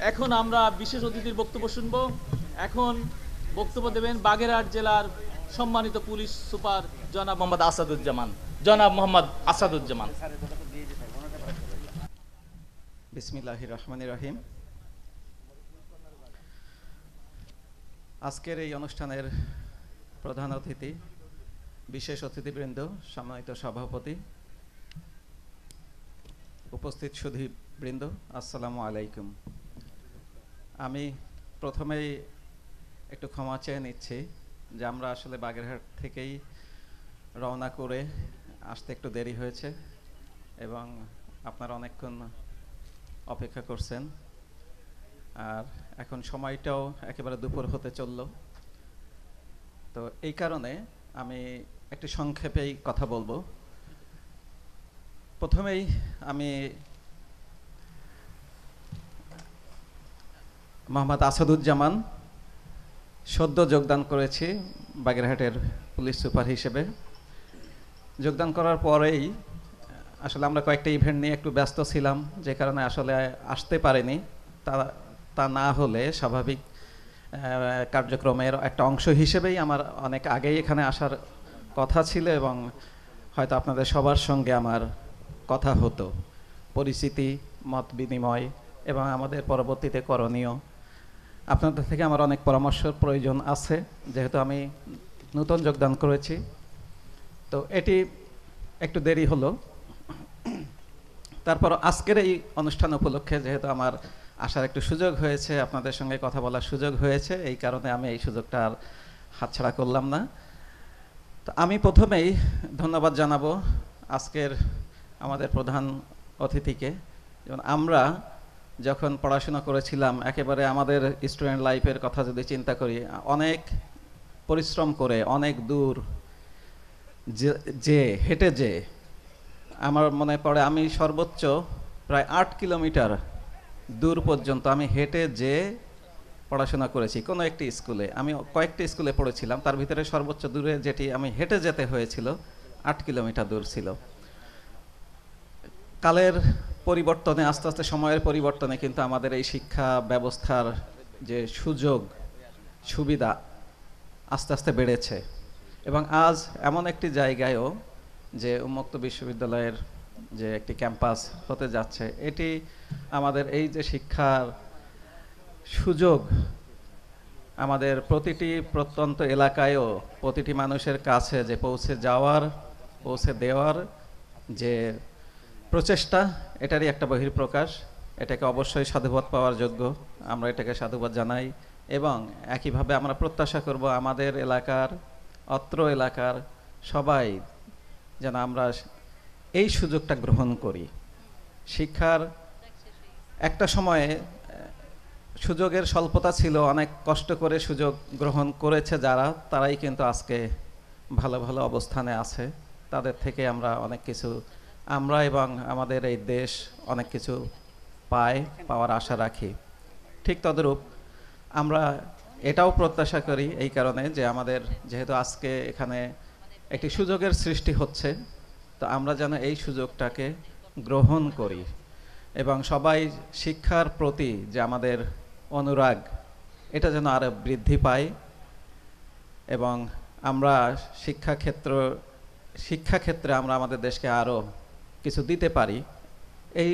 এখন আমরা বিশেষ অতিথির বক্তব্য শুনব। এখন বক্তব্য দেবেন বাগেরহাট জেলার সম্মানিত পুলিশ সুপার জনাব মোহাম্মদ আসাদুজ্জামান। বিসমিল্লাহির রহমানির রহিম। আজকের এই অনুষ্ঠানের প্রধান অতিথি, বিশেষ অতিথিবৃন্দ, সম্মানিত সভাপতি, উপস্থিত সুধীবৃন্দ, আসসালামু আলাইকুম। আমি প্রথমেই একটু ক্ষমা চেয়ে নিচ্ছি যে আমরা আসলে বাগেরহাট থেকেই রওনা করে আসতে একটু দেরি হয়েছে এবং আপনারা অনেকক্ষণ অপেক্ষা করছেন, আর এখন সময়টাও একেবারে দুপুর হতে চলল। তো এই কারণে আমি একটু সংক্ষেপেই কথা বলবো। প্রথমেই আমি মোহাম্মদ আসাদুজ্জামান, সদ্য যোগদান করেছি বাগেরহাটের পুলিশ সুপার হিসেবে। যোগদান করার পরেই আসলে আমরা কয়েকটা ইভেন্ট নিয়ে একটু ব্যস্ত ছিলাম, যে কারণে আসলে আসতে পারিনি। তা না হলে স্বাভাবিক কার্যক্রমের একটা অংশ হিসেবেই আমার অনেক আগেই এখানে আসার কথা ছিল এবং হয়তো আপনাদের সবার সঙ্গে আমার কথা হতো, পরিচিতি, মত বিনিময় এবং আমাদের পরবর্তীতে করণীয়। আপনাদের থেকে আমার অনেক পরামর্শের প্রয়োজন আছে, যেহেতু আমি নতুন যোগদান করেছি। তো এটি একটু দেরি হলো। তারপর আজকের এই অনুষ্ঠান উপলক্ষে যেহেতু আমার আসার একটু সুযোগ হয়েছে, আপনাদের সঙ্গে কথা বলার সুযোগ হয়েছে, এই কারণে আমি এই সুযোগটা আর হাতছাড়া করলাম না। তো আমি প্রথমেই ধন্যবাদ জানাবো আজকের আমাদের প্রধান অতিথিকে। যেমন আমরা যখন পড়াশোনা করেছিলাম, একেবারে আমাদের স্টুডেন্ট লাইফের কথা যদি চিন্তা করি, অনেক পরিশ্রম করে অনেক দূর যে হেঁটে যে আমার মনে পড়ে আমি সর্বোচ্চ প্রায় 8 কিলোমিটার দূর পর্যন্ত আমি হেঁটে যে পড়াশোনা করেছি কোনো একটি স্কুলে। আমি কয়েকটি স্কুলে পড়েছিলাম, তার ভিতরে সর্বোচ্চ দূরে যেটি আমি হেঁটে যেতে হয়েছিল 8 কিলোমিটার দূর ছিল। কালের পরিবর্তনে, আস্তে আস্তে সময়ের পরিবর্তনে কিন্তু আমাদের এই শিক্ষা ব্যবস্থার যে সুযোগ সুবিধা আস্তে আস্তে বেড়েছে এবং আজ এমন একটি জায়গায়ও যে উন্মুক্ত বিশ্ববিদ্যালয়ের যে একটি ক্যাম্পাস হতে যাচ্ছে, এটি আমাদের এই যে শিক্ষার সুযোগ আমাদের প্রতিটি প্রত্যন্ত এলাকায়ও প্রতিটি মানুষের কাছে যে পৌঁছে দেওয়ার যে প্রচেষ্টা, এটারই একটা বহিঃপ্রকাশ। এটাকে অবশ্যই সাধুবাদ পাওয়ার যোগ্য, আমরা এটাকে সাধুবাদ জানাই এবং একইভাবে আমরা প্রত্যাশা করব আমাদের এলাকার, অত্র এলাকার সবাই যেন আমরা এই সুযোগটা গ্রহণ করি। শিক্ষার একটা সময়ে সুযোগের স্বল্পতা ছিল, অনেক কষ্ট করে সুযোগ গ্রহণ করেছে যারা, তারাই কিন্তু আজকে ভালো ভালো অবস্থানে আছে। তাদের থেকে আমরা অনেক কিছু, আমরা এবং আমাদের এই দেশ অনেক কিছু পাওয়ার আশা রাখি। ঠিক তদ্রূপ আমরা এটাও প্রত্যাশা করি এই কারণে যে আমাদের যেহেতু আজকে এখানে একটি সুযোগের সৃষ্টি হচ্ছে, তো আমরা যেন এই সুযোগটাকে গ্রহণ করি এবং সবাই শিক্ষার প্রতি যে আমাদের অনুরাগ, এটা যেন আরো বৃদ্ধি পায় এবং আমরা শিক্ষাক্ষেত্রে আমরা আমাদের দেশকে আরো কিছু দিতে পারি, এই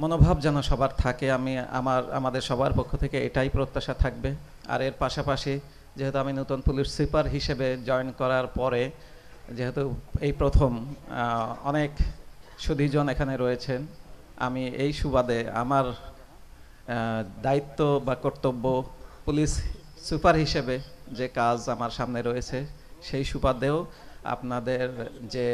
মনোভাব যেন সবার থাকে। আমাদের সবার পক্ষ থেকে এটাই প্রত্যাশা থাকবে। আর এর পাশাপাশি যেহেতু আমি নতুন পুলিশ সুপার হিসেবে জয়েন করার পরে, যেহেতু এই প্রথম অনেক সুধীজন এখানে রয়েছেন, আমি এই সুবাদে আমার দায়িত্ব বা কর্তব্য পুলিশ সুপার হিসেবে যে কাজ আমার সামনে রয়েছে, সেই সুবাদেও আপনাদের যে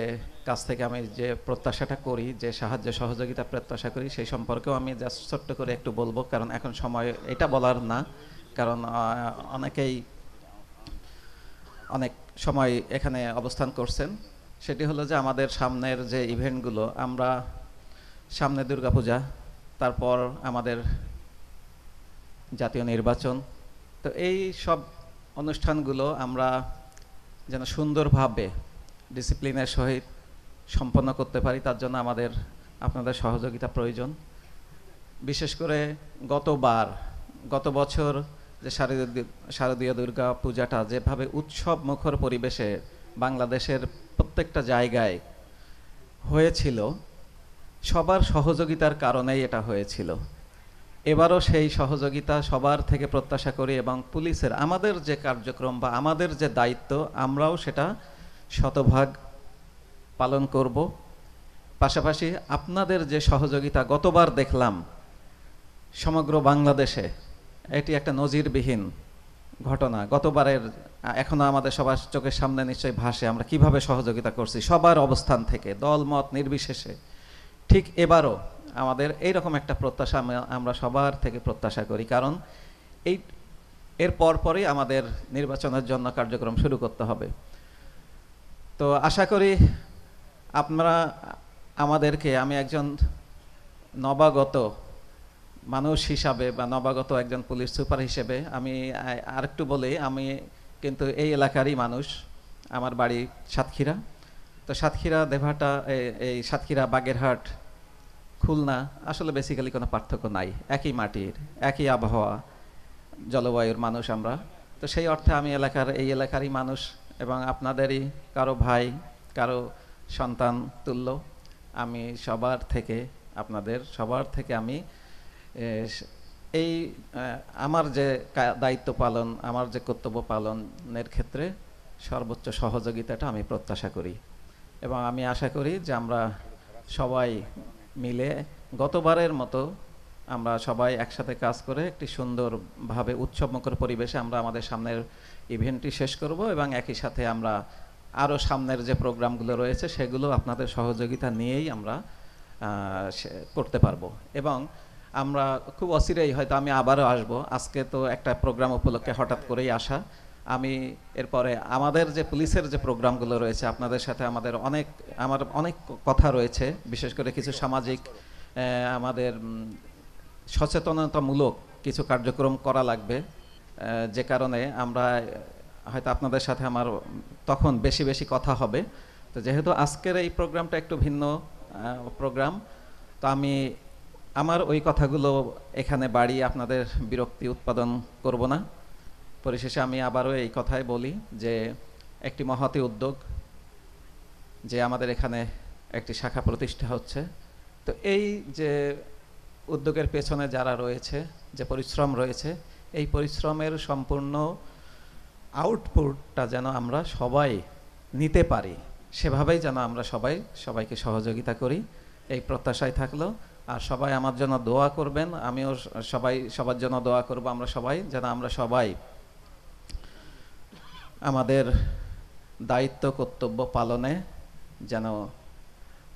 কাছ থেকে আমি যে প্রত্যাশাটা করি, যে সাহায্য সহযোগিতা প্রত্যাশা করি, সেই সম্পর্কেও আমি জাস্ট ছোট্ট করে একটু বলবো, কারণ এখন সময় এটা বলার না, কারণ অনেকেই অনেক সময় এখানে অবস্থান করছেন, সেটি হলো যে আমাদের সামনের যে ইভেন্টগুলো, আমরা সামনে দুর্গাপূজা, তারপর আমাদের জাতীয় নির্বাচন, তো এই সব অনুষ্ঠানগুলো আমরা যেন সুন্দরভাবে ডিসিপ্লিনের সহিত সম্পন্ন করতে পারি, তার জন্য আমাদের আপনাদের সহযোগিতা প্রয়োজন। বিশেষ করে গত বছর যে শারদীয় দুর্গা পূজাটা যেভাবে উৎসব মুখর পরিবেশে বাংলাদেশের প্রত্যেকটা জায়গায় হয়েছিল, সবার সহযোগিতার কারণেই এটা হয়েছিল। এবারও সেই সহযোগিতা সবার থেকে প্রত্যাশা করি, এবং পুলিশের আমাদের যে কার্যক্রম বা আমাদের যে দায়িত্ব, আমরাও সেটা শতভাগ পালন করব। পাশাপাশি আপনাদের যে সহযোগিতা গতবার দেখলাম সমগ্র বাংলাদেশে, এটি একটা নজিরবিহীন ঘটনা। গতবারের এখনো আমাদের সবার চোখের সামনে নিশ্চয়ই ভাসে আমরা কিভাবে সহযোগিতা করছি সবার অবস্থান থেকে, দল মত নির্বিশেষে। ঠিক এবারও আমাদের এইরকম একটা প্রত্যাশা আমরা সবার থেকে প্রত্যাশা করি, কারণ এর পরপরই আমাদের নির্বাচনের জন্য কার্যক্রম শুরু করতে হবে। তো আশা করি আপনারা আমাদেরকে, আমি একজন নবাগত মানুষ হিসাবে বা নবাগত একজন পুলিশ সুপার হিসেবে আমি আরেকটু বলি, আমি কিন্তু এই এলাকারই মানুষ। আমার বাড়ি সাতক্ষীরা। তো সাতক্ষীরা দেভাটা, এই সাতক্ষীরা বাগেরহাট খুলনা আসলে বেসিক্যালি কোনো পার্থক্য নাই, একই মাটির একই আবহাওয়া জলবায়ুর মানুষ আমরা। তো সেই অর্থে আমি এই এলাকারই মানুষ, এবং আপনাদেরই কারো ভাই, কারো সন্তান তুল্য। আমি আপনাদের সবার থেকে আমি এই আমার যে দায়িত্ব পালন, আমার যে কর্তব্য পালনের ক্ষেত্রে সর্বোচ্চ সহযোগিতাটা আমি প্রত্যাশা করি, এবং আমি আশা করি যে আমরা সবাই মিলে গতবারের মতো আমরা সবাই একসাথে কাজ করে একটি সুন্দরভাবে উৎসবমুখর পরিবেশে আমরা আমাদের সামনের ইভেন্টটি শেষ করব, এবং একই সাথে আমরা আরও সামনের যে প্রোগ্রামগুলো রয়েছে সেগুলো আপনাদের সহযোগিতা নিয়েই আমরা করতে পারবো। এবং আমরা খুব অচিরেই হয়তো আমি আবারও আসব। আজকে তো একটা প্রোগ্রাম উপলক্ষে হঠাৎ করেই আসা। আমি এরপরে আমাদের যে পুলিশের যে প্রোগ্রামগুলো রয়েছে আপনাদের সাথে আমার অনেক কথা রয়েছে, বিশেষ করে কিছু সামাজিক আমাদের সচেতনতামূলক কিছু কার্যক্রম করা লাগবে, যে কারণে আমরা হয়তো আপনাদের সাথে আমার তখন বেশি কথা হবে। তো যেহেতু আজকের এই প্রোগ্রামটা একটু ভিন্ন প্রোগ্রাম, তো আমি আমার ওই কথাগুলো এখানে বাড়িয়ে আপনাদের বিরক্তি উৎপাদন করব না। পরিশেষে আমি আবারও এই কথাই বলি যে একটি মহতী উদ্যোগ, যে আমাদের এখানে একটি শাখা প্রতিষ্ঠা হচ্ছে। তো এই যে উদ্যোগের পেছনে যারা রয়েছে, যে পরিশ্রম রয়েছে, এই পরিশ্রমের সম্পূর্ণ আউটপুটটা যেন আমরা সবাই নিতে পারি, সেভাবেই যেন আমরা সবাইকে সহযোগিতা করি, এই প্রত্যাশাই থাকলো। আর সবাই আমার জন্য দোয়া করবেন, আমিও সবার জন্য দোয়া করব। আমরা সবাই আমাদের দায়িত্ব কর্তব্য পালনে যেন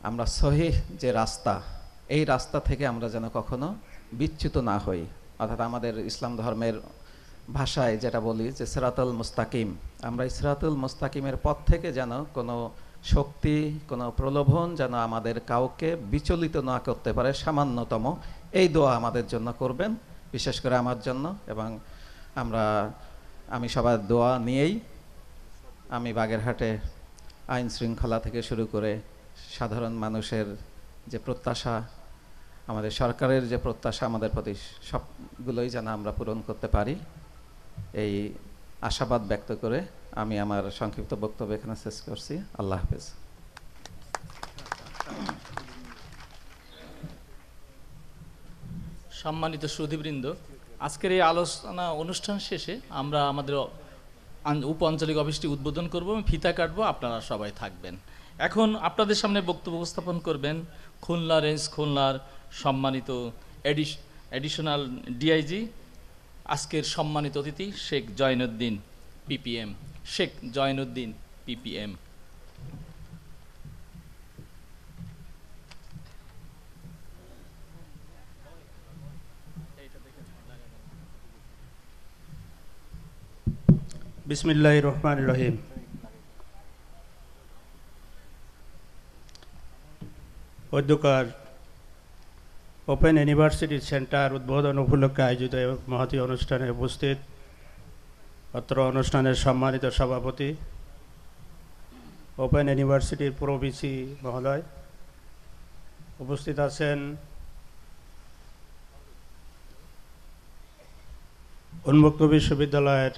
আমরা সহিহ যে রাস্তা, এই রাস্তা থেকে আমরা যেন কখনো বিচ্যুত না হই। অর্থাৎ আমাদের ইসলাম ধর্মের ভাষায় যেটা বলি যে সিরাতুল মুস্তাকিম, আমরা সিরাতুল মুস্তাকিমের পথ থেকে যেন কোনো শক্তি, কোনো প্রলোভন যেন আমাদের কাউকে বিচলিত না করতে পারে সামান্যতম, এই দোয়া আমাদের জন্য করবেন, বিশেষ করে আমার জন্য। এবং আমি সবার দোয়া নিয়েই আমি বাগেরহাটে আইন শৃঙ্খলা থেকে শুরু করে সাধারণ মানুষের যে প্রত্যাশা, আমাদের সরকারের যে প্রত্যাশা আমাদের প্রতি, সবগুলোই যেন আমরা পূরণ করতে পারি, এই আশাবাদ ব্যক্ত করে আমি আমার সংক্ষিপ্ত বক্তব্য এখানে শেষ করছি। আল্লাহ হাফেজ। সম্মানিত সুধীবৃন্দ, আজকের এই আলোচনা অনুষ্ঠান শেষে আমরা আমাদের উপ আঞ্চলিক অফিসটি উদ্বোধন করব, ফিতা কাটবো, আপনারা সবাই থাকবেন। এখন আপনাদের সামনে বক্তব্য উপস্থাপন করবেন খুলনার সম্মানিত এডিশনাল ডিআইজি, আজকের সম্মানিত অতিথি শেখ জয়নুদ্দিন পিপিএম। বিসমিল্লাহির রহমানির রহিম। অধ্যকার ওপেন ইউনিভার্সিটি সেন্টার উদ্বোধন উপলক্ষে আয়োজিত মহতী অনুষ্ঠানে উপস্থিত অত্র অনুষ্ঠানের সম্মানিত সভাপতি ওপেন ইউনিভার্সিটির প্রো ভিসি মহোদয়, উপস্থিত আছেন উন্মুক্ত বিশ্ববিদ্যালয়ের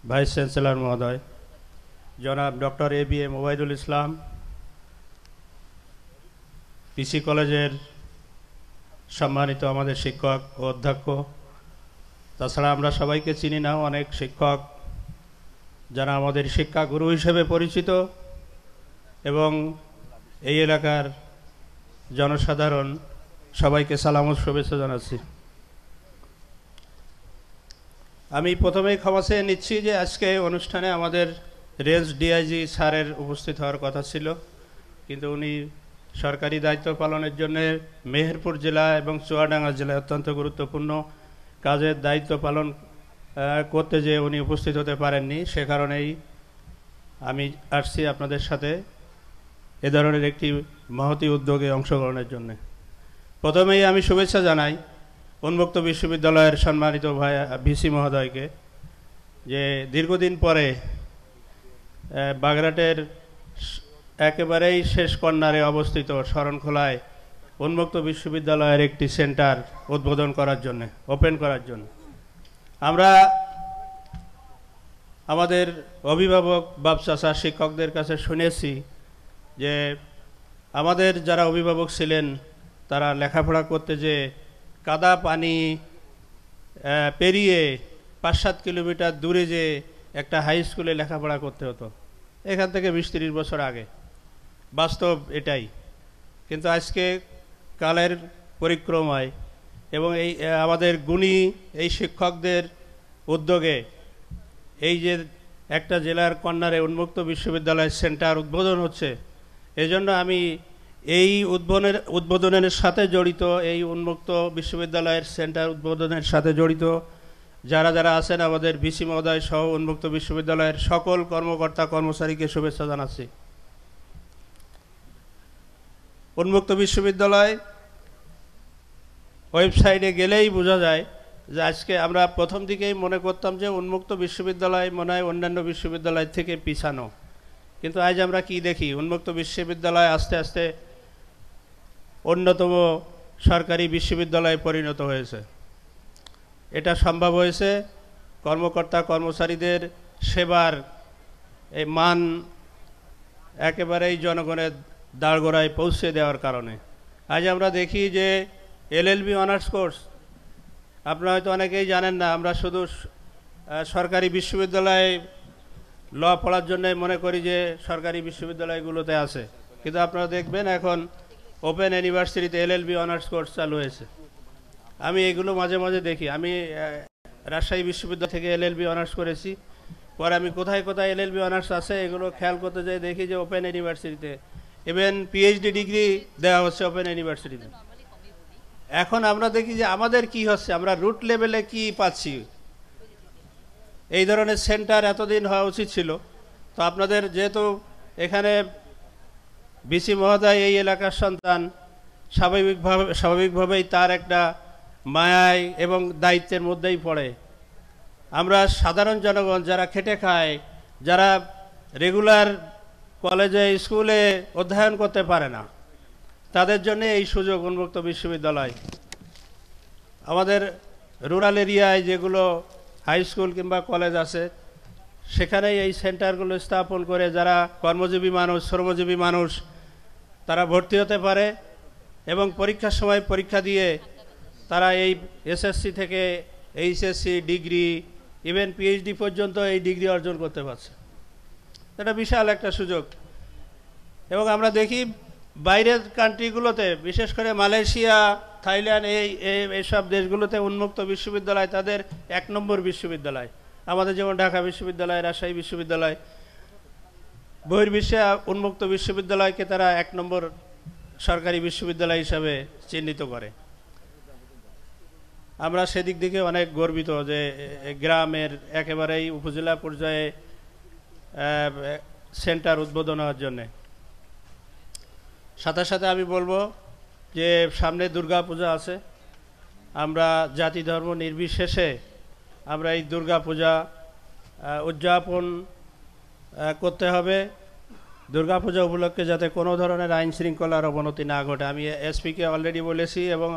ভাইস চ্যান্সেলর মহোদয় জনাব ডক্টর ABM ওবায়দুল ইসলাম, পিসি কলেজের সম্মানিত আমাদের শিক্ষক ও অধ্যক্ষ, তাছাড়া আমরা সবাইকে চিনি না, অনেক শিক্ষক যারা আমাদের শিক্ষাগুরু হিসেবে পরিচিত, এবং এই এলাকার জনসাধারণ সবাইকে সালাম ও শুভেচ্ছা জানাচ্ছি। আমি প্রথমেই ক্ষমা চেয়ে নিচ্ছি যে আজকে অনুষ্ঠানে আমাদের রেঞ্জ ডিআইজি স্যারের উপস্থিত হওয়ার কথা ছিল, কিন্তু উনি সরকারি দায়িত্ব পালনের জন্য মেহেরপুর জেলা এবং চুয়াডাঙ্গা জেলায় অত্যন্ত গুরুত্বপূর্ণ কাজের দায়িত্ব পালন করতে যেয়ে উনি উপস্থিত হতে পারেননি। সে কারণেই আমি আসছি আপনাদের সাথে এ ধরনের একটি মহতী উদ্যোগে অংশগ্রহণের জন্য। প্রথমেই আমি শুভেচ্ছা জানাই উন্মুক্ত বিশ্ববিদ্যালয়ের সম্মানিত ভাই ভিসি মহোদয়কে, যে দীর্ঘদিন পরে বাগেরহাটের একেবারেই শেষ কর্নারে অবস্থিত শরণখোলায় উন্মুক্ত বিশ্ববিদ্যালয়ের একটি সেন্টার উদ্বোধন করার জন্য, ওপেন করার জন্য। আমরা আমাদের অভিভাবক বাপ চাচা শিক্ষকদের কাছে শুনেছি যে আমাদের যারা অভিভাবক ছিলেন তারা লেখাপড়া করতে যে কাদা পানি পেরিয়ে 5-7 কিলোমিটার দূরে যে একটা হাই স্কুলে লেখাপড়া করতে হতো, এখান থেকে 20-30 বছর আগে। বাস্তব এটাই, কিন্তু আজকে কালের পরিক্রমায় এবং এই আমাদের গুণী এই শিক্ষকদের উদ্যোগে এই যে একটা জেলার কর্নারে উন্মুক্ত বিশ্ববিদ্যালয় সেন্টার উদ্বোধন হচ্ছে, এজন্য আমি এই উদ্বোধনের সাথে জড়িত, এই উন্মুক্ত বিশ্ববিদ্যালয়ের সেন্টার উদ্বোধনের সাথে জড়িত যারা যারা আছেন আমাদের ভিসি মহোদয় সহ উন্মুক্ত বিশ্ববিদ্যালয়ের সকল কর্মকর্তা কর্মচারীকে শুভেচ্ছা জানাচ্ছি। উন্মুক্ত বিশ্ববিদ্যালয় ওয়েবসাইটে গেলেই বোঝা যায় যে আজকে আমরা প্রথম দিকেই মনে করতাম যে উন্মুক্ত বিশ্ববিদ্যালয় মনে হয় অন্যান্য বিশ্ববিদ্যালয় থেকে পিছানো, কিন্তু আজ আমরা কি দেখি, উন্মুক্ত বিশ্ববিদ্যালয় আস্তে আস্তে অন্যতম সরকারি বিশ্ববিদ্যালয়ে পরিণত হয়েছে। এটা সম্ভব হয়েছে কর্মকর্তা কর্মচারীদের সেবার এই মান একেবারেই জনগণের দাঁড়গোড়ায় পৌঁছে দেওয়ার কারণে। আজ আমরা দেখি যে LLB অনার্স কোর্স, আপনারা হয়তো অনেকেই জানেন না, আমরা শুধু সরকারি বিশ্ববিদ্যালয়ে ল পড়ার জন্য মনে করি যে সরকারি বিশ্ববিদ্যালয়গুলোতে আছে, কিন্তু আপনারা দেখবেন এখন ওপেন ইউনিভার্সিটিতে LLB অনার্স কোর্স চালু হয়েছে। আমি এগুলো মাঝে মাঝে দেখি। আমি রাজশাহী বিশ্ববিদ্যালয় থেকে LLB অনার্স করেছি, পরে আমি কোথায় কোথায় LLB অনার্স আছে এগুলো খেয়াল করতে যাই, দেখি যে ওপেন ইউনিভার্সিটিতে ইভেন PhD ডিগ্রি দেওয়া হচ্ছে ওপেন ইউনিভার্সিটিতে। এখন আমরা দেখি যে আমাদের কি হচ্ছে, আমরা রুট লেভেলে কি পাচ্ছি। এই ধরনের সেন্টার এতদিন হওয়া উচিত ছিল। তো আপনাদের যেহেতু এখানে ভিসি মহোদয় এই এলাকার সন্তান, স্বাভাবিকভাবেই তার একটা মায়ায় এবং দায়িত্বের মধ্যেই পড়ে। আমরা সাধারণ জনগণ যারা খেটে খায়, যারা রেগুলার কলেজে স্কুলে অধ্যয়ন করতে পারে না, তাদের জন্য এই সুযোগ উন্মুক্ত বিশ্ববিদ্যালয়। আমাদের রুরাল এরিয়ায় যেগুলো হাই স্কুল কিংবা কলেজ আছে, সেখানেই এই সেন্টারগুলো স্থাপন করে যারা কর্মজীবী মানুষ, শ্রমজীবী মানুষ, তারা ভর্তি হতে পারে এবং পরীক্ষার সময় পরীক্ষা দিয়ে তারা এই SSC থেকে HSC ডিগ্রি, ইভেন PhD পর্যন্ত এই ডিগ্রি অর্জন করতে পারছে। এটা বিশাল একটা সুযোগ। এবং আমরা দেখি বাইরের কান্ট্রিগুলোতে, বিশেষ করে মালয়েশিয়া, থাইল্যান্ড, এইসব দেশগুলোতে উন্মুক্ত বিশ্ববিদ্যালয় তাদের 1 নম্বর বিশ্ববিদ্যালয়। আমাদের যেমন ঢাকা বিশ্ববিদ্যালয়, রাজশাহী বিশ্ববিদ্যালয়, বহির্বিশ্বে উন্মুক্ত বিশ্ববিদ্যালয়কে তারা 1 নম্বর সরকারি বিশ্ববিদ্যালয় হিসাবে চিহ্নিত করে। আমরা সেদিক থেকে অনেক গর্বিত যে গ্রামের একেবারেই উপজেলা পর্যায়ে সেন্টার উদ্বোধন হওয়ার জন্যে। সাথে সাথে আমি বলবো যে সামনে দুর্গা পূজা আছে, আমরা জাতি ধর্ম নির্বিশেষে আমরা এই দুর্গা পূজা উদযাপন করতে হবে। দুর্গা পূজা উপলক্ষে যাতে কোনো ধরনের আইন শৃঙ্খলার অবনতি না ঘটে, আমি এসপিকে অলরেডি বলেছি এবং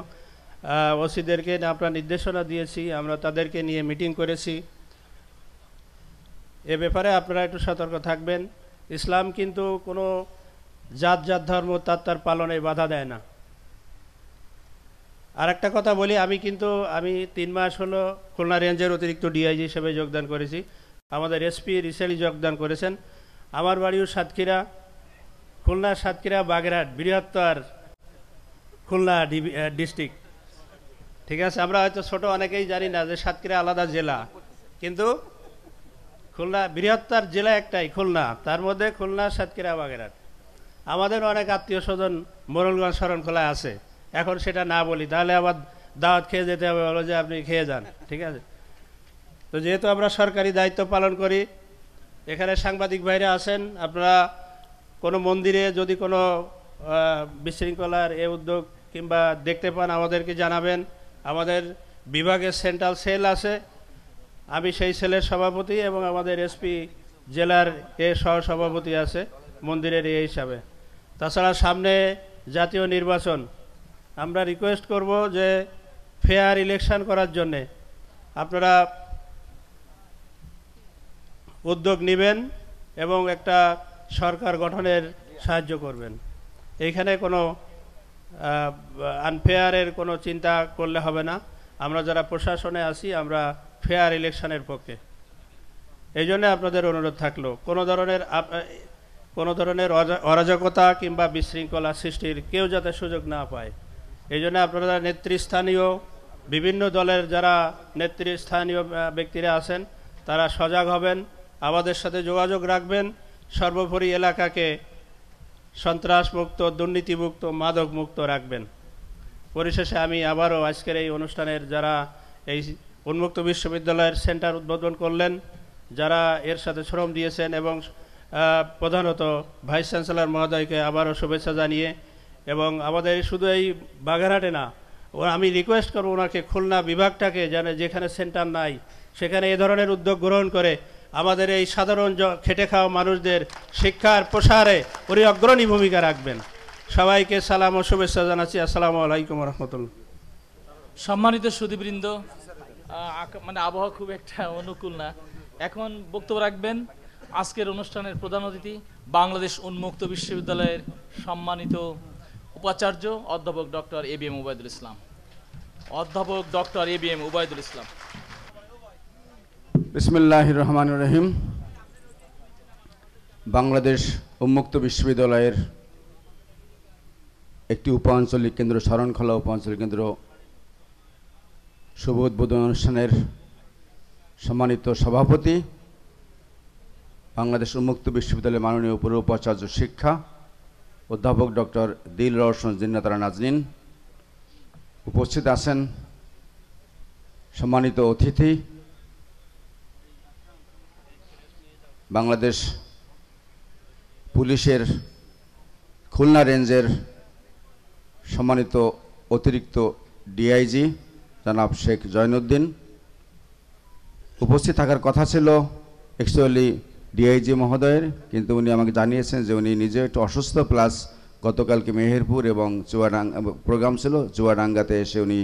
ওসিদেরকে আপনার নির্দেশনা দিয়েছি, আমরা তাদেরকে নিয়ে মিটিং করেছি। এ ব্যাপারে আপনারা একটু সতর্ক থাকবেন। ইসলাম কিন্তু কোনো জাত ধর্ম তার পালনে বাধা দেয় না। আর একটা কথা বলি, আমি 3 মাস হলো খুলনা রেঞ্জের অতিরিক্ত ডিআইজি হিসেবে যোগদান করেছি। আমাদের এসপি রিসেন্টলি যোগদান করেছেন। আমার বাড়িও সাতক্ষীরা, খুলনা সাতক্ষীরা বাগেরহাট বৃহত্তর খুলনা ডিস্ট্রিক্ট, ঠিক আছে। আমরা হয়তো ছোট অনেকেই জানি না যে সাতক্ষীরা আলাদা জেলা, কিন্তু খুলনা বৃহত্তর জেলা একটাই খুলনা, তার মধ্যে খুলনা সাতক্ষীরা বাগেরহাট। আমাদের অনেক আত্মীয় স্বজন মোরলগঞ্জ শরণখোলায় আছে, এখন সেটা না বলি তাহলে আবার দাওয়াত খেয়ে যেতে হবে, বলো যে আপনি খেয়ে যান, ঠিক আছে। তো যেহেতু আমরা সরকারি দায়িত্ব পালন করি, এখানে সাংবাদিক ভাইরা আছেন, আপনারা কোনো মন্দিরে যদি কোনো বিশৃঙ্খলার এ উদ্যোগ কিংবা দেখতে পান আমাদেরকে জানাবেন। আমাদের বিভাগের সেন্ট্রাল সেল আছে, আমি সেই সেলের সভাপতি এবং আমাদের এসপি জেলার সহসভাপতি আছে মন্দিরের এই হিসাবে। তাছাড়া সামনে জাতীয় নির্বাচন, আমরা রিকোয়েস্ট করব যে ফেয়ার ইলেকশন করার জন্যে আপনারা উদ্যোগ নেবেন এবং একটা সরকার গঠনের সাহায্য করবেন। এইখানে কোনো আনফেয়ারের কোনো চিন্তা করলে হবে না। আমরা যারা প্রশাসনে আছি আমরা ফেয়ার ইলেকশনের পক্ষে, এই জন্য আপনাদের অনুরোধ থাকলো কোনো ধরনের অরাজকতা কিংবা বিশৃঙ্খলা সৃষ্টির কেউ যাতে সুযোগ না পায়। এই জন্য আপনারা নেতৃস্থানীয় বিভিন্ন দলের যারা নেতৃস্থানীয় ব্যক্তিরা আছেন তারা সজাগ হবেন, আমাদের সাথে যোগাযোগ রাখবেন, সর্বোপরি এলাকাকে সন্ত্রাসমুক্ত, দুর্নীতিমুক্ত, মাদকমুক্ত রাখবেন। পরিশেষে আমি আবারও আজকের এই অনুষ্ঠানের যারা এই উন্মুক্ত বিশ্ববিদ্যালয়ের সেন্টার উদ্বোধন করলেন, যারা এর সাথে শ্রম দিয়েছেন এবং প্রধানত ভাইস চ্যান্সেলর মহোদয়কে আবারও শুভেচ্ছা জানিয়ে, এবং আমাদের শুধু এই বাগেরহাটে না, আমি রিকোয়েস্ট করব ওনাকে খুলনা বিভাগটাকে যেখানে সেন্টার নাই সেখানে এ ধরনের উদ্যোগ গ্রহণ করে আমাদের এই সাধারণ খেটে খাওয়া মানুষদের শিক্ষার প্রসারে উনি অগ্রণী ভূমিকা রাখবেন। সবাইকে সালাম ও শুভেচ্ছা জানাচ্ছি। আসসালামু আলাইকুম রহমতুল্লাহ। সম্মানিত সুধীবৃন্দ, আবহাওয়া খুব একটা অনুকূল না, এখন বক্তব্য রাখবেন আজকের অনুষ্ঠানের প্রধান অতিথি বাংলাদেশ উন্মুক্ত বিশ্ববিদ্যালয়ের সম্মানিত উপাচার্য অধ্যাপক ডক্টর এবিএম উবাইদুল ইসলাম। অধ্যাপক ডক্টর এবিএম উবাইদুল ইসলাম। বিসমিল্লাহির রহমানির রহিম। বাংলাদেশ উন্মুক্ত বিশ্ববিদ্যালয়ের একটি উপ-আঞ্চলিক কেন্দ্র, শরণখোলা উপ-আঞ্চলিক কেন্দ্র শুভ উদ্বোধন অনুষ্ঠানের সম্মানিত সভাপতি, বাংলাদেশ উন্মুক্ত বিশ্ববিদ্যালয়ের মাননীয় উপাচার্য শিক্ষা অধ্যাপক ডক্টর দিল রওশন জিন্নাতারা নাজনীন, উপস্থিত আছেন সম্মানিত অতিথি, বাংলাদেশ পুলিশের খুলনা রেঞ্জের সম্মানিত অতিরিক্ত ডিআইজি জনাব শেখ জয়নুদ্দিন। উপস্থিত থাকার কথা ছিল অ্যাকচুয়ালি ডিআইজি মহোদয়ের, কিন্তু উনি আমাকে জানিয়েছেন যে উনি নিজে একটু অসুস্থ, প্লাস গতকালকে মেহেরপুর এবং চুয়াডাঙ্গা প্রোগ্রাম ছিল, চুয়াডাঙ্গাতে এসে উনি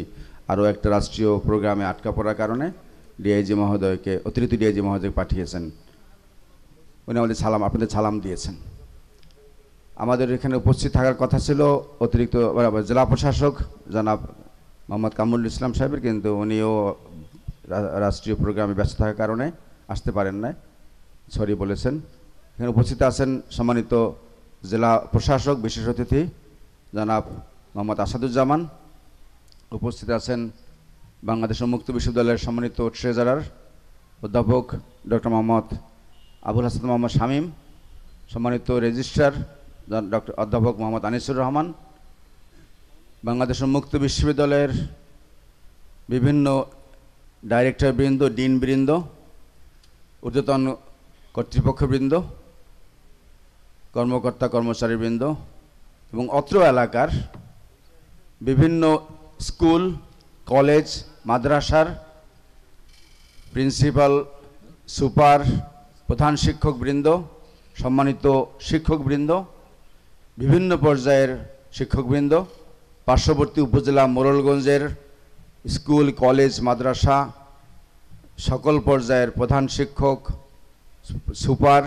আরও একটা রাষ্ট্রীয় প্রোগ্রামে আটকা পড়ার কারণে ডিআইজি মহোদয়কে, অতিরিক্ত ডিআইজি মহোদয়কে পাঠিয়েছেন। উনি আমাদের আপনাদের সালাম দিয়েছেন। আমাদের এখানে উপস্থিত থাকার কথা ছিল অতিরিক্ত জেলা প্রশাসক জনাব মোহাম্মদ কামরুল ইসলাম সাহেবের, কিন্তু উনিও রাষ্ট্রীয় প্রোগ্রামে ব্যস্ত থাকার কারণে আসতে পারেন না, সরি বলেছেন। এখানে উপস্থিত আছেন সম্মানিত জেলা প্রশাসক বিশেষ অতিথি জনাব মোহাম্মদ আসাদুজ্জামান। উপস্থিত আছেন বাংলাদেশ উন্মুক্ত বিশ্ববিদ্যালয়ের সম্মানিত ট্রেজারার অধ্যাপক ডক্টর মোহাম্মদ আবুল হাসান মোহাম্মদ শামীম, সম্মানিত রেজিস্ট্রার ডক্টর অধ্যাপক মোহাম্মদ আনিসুর রহমান, বাংলাদেশ উন্মুক্ত বিশ্ববিদ্যালয়ের বিভিন্ন ডাইরেক্টরবৃন্দ, ডিনবৃন্দ, ঊর্ধ্বতন কর্তৃপক্ষবৃন্দ, কর্মকর্তা কর্মচারীবৃন্দ, এবং অত্র এলাকার বিভিন্ন স্কুল, কলেজ, মাদ্রাসার প্রিন্সিপাল, সুপার, প্রধান শিক্ষকবৃন্দ, সম্মানিত শিক্ষকবৃন্দ, বিভিন্ন পর্যায়ের শিক্ষকবৃন্দ, পার্শ্ববর্তী উপজেলা মোড়লগঞ্জের স্কুল, কলেজ, মাদ্রাসা সকল পর্যায়ের প্রধান শিক্ষক, সুপার,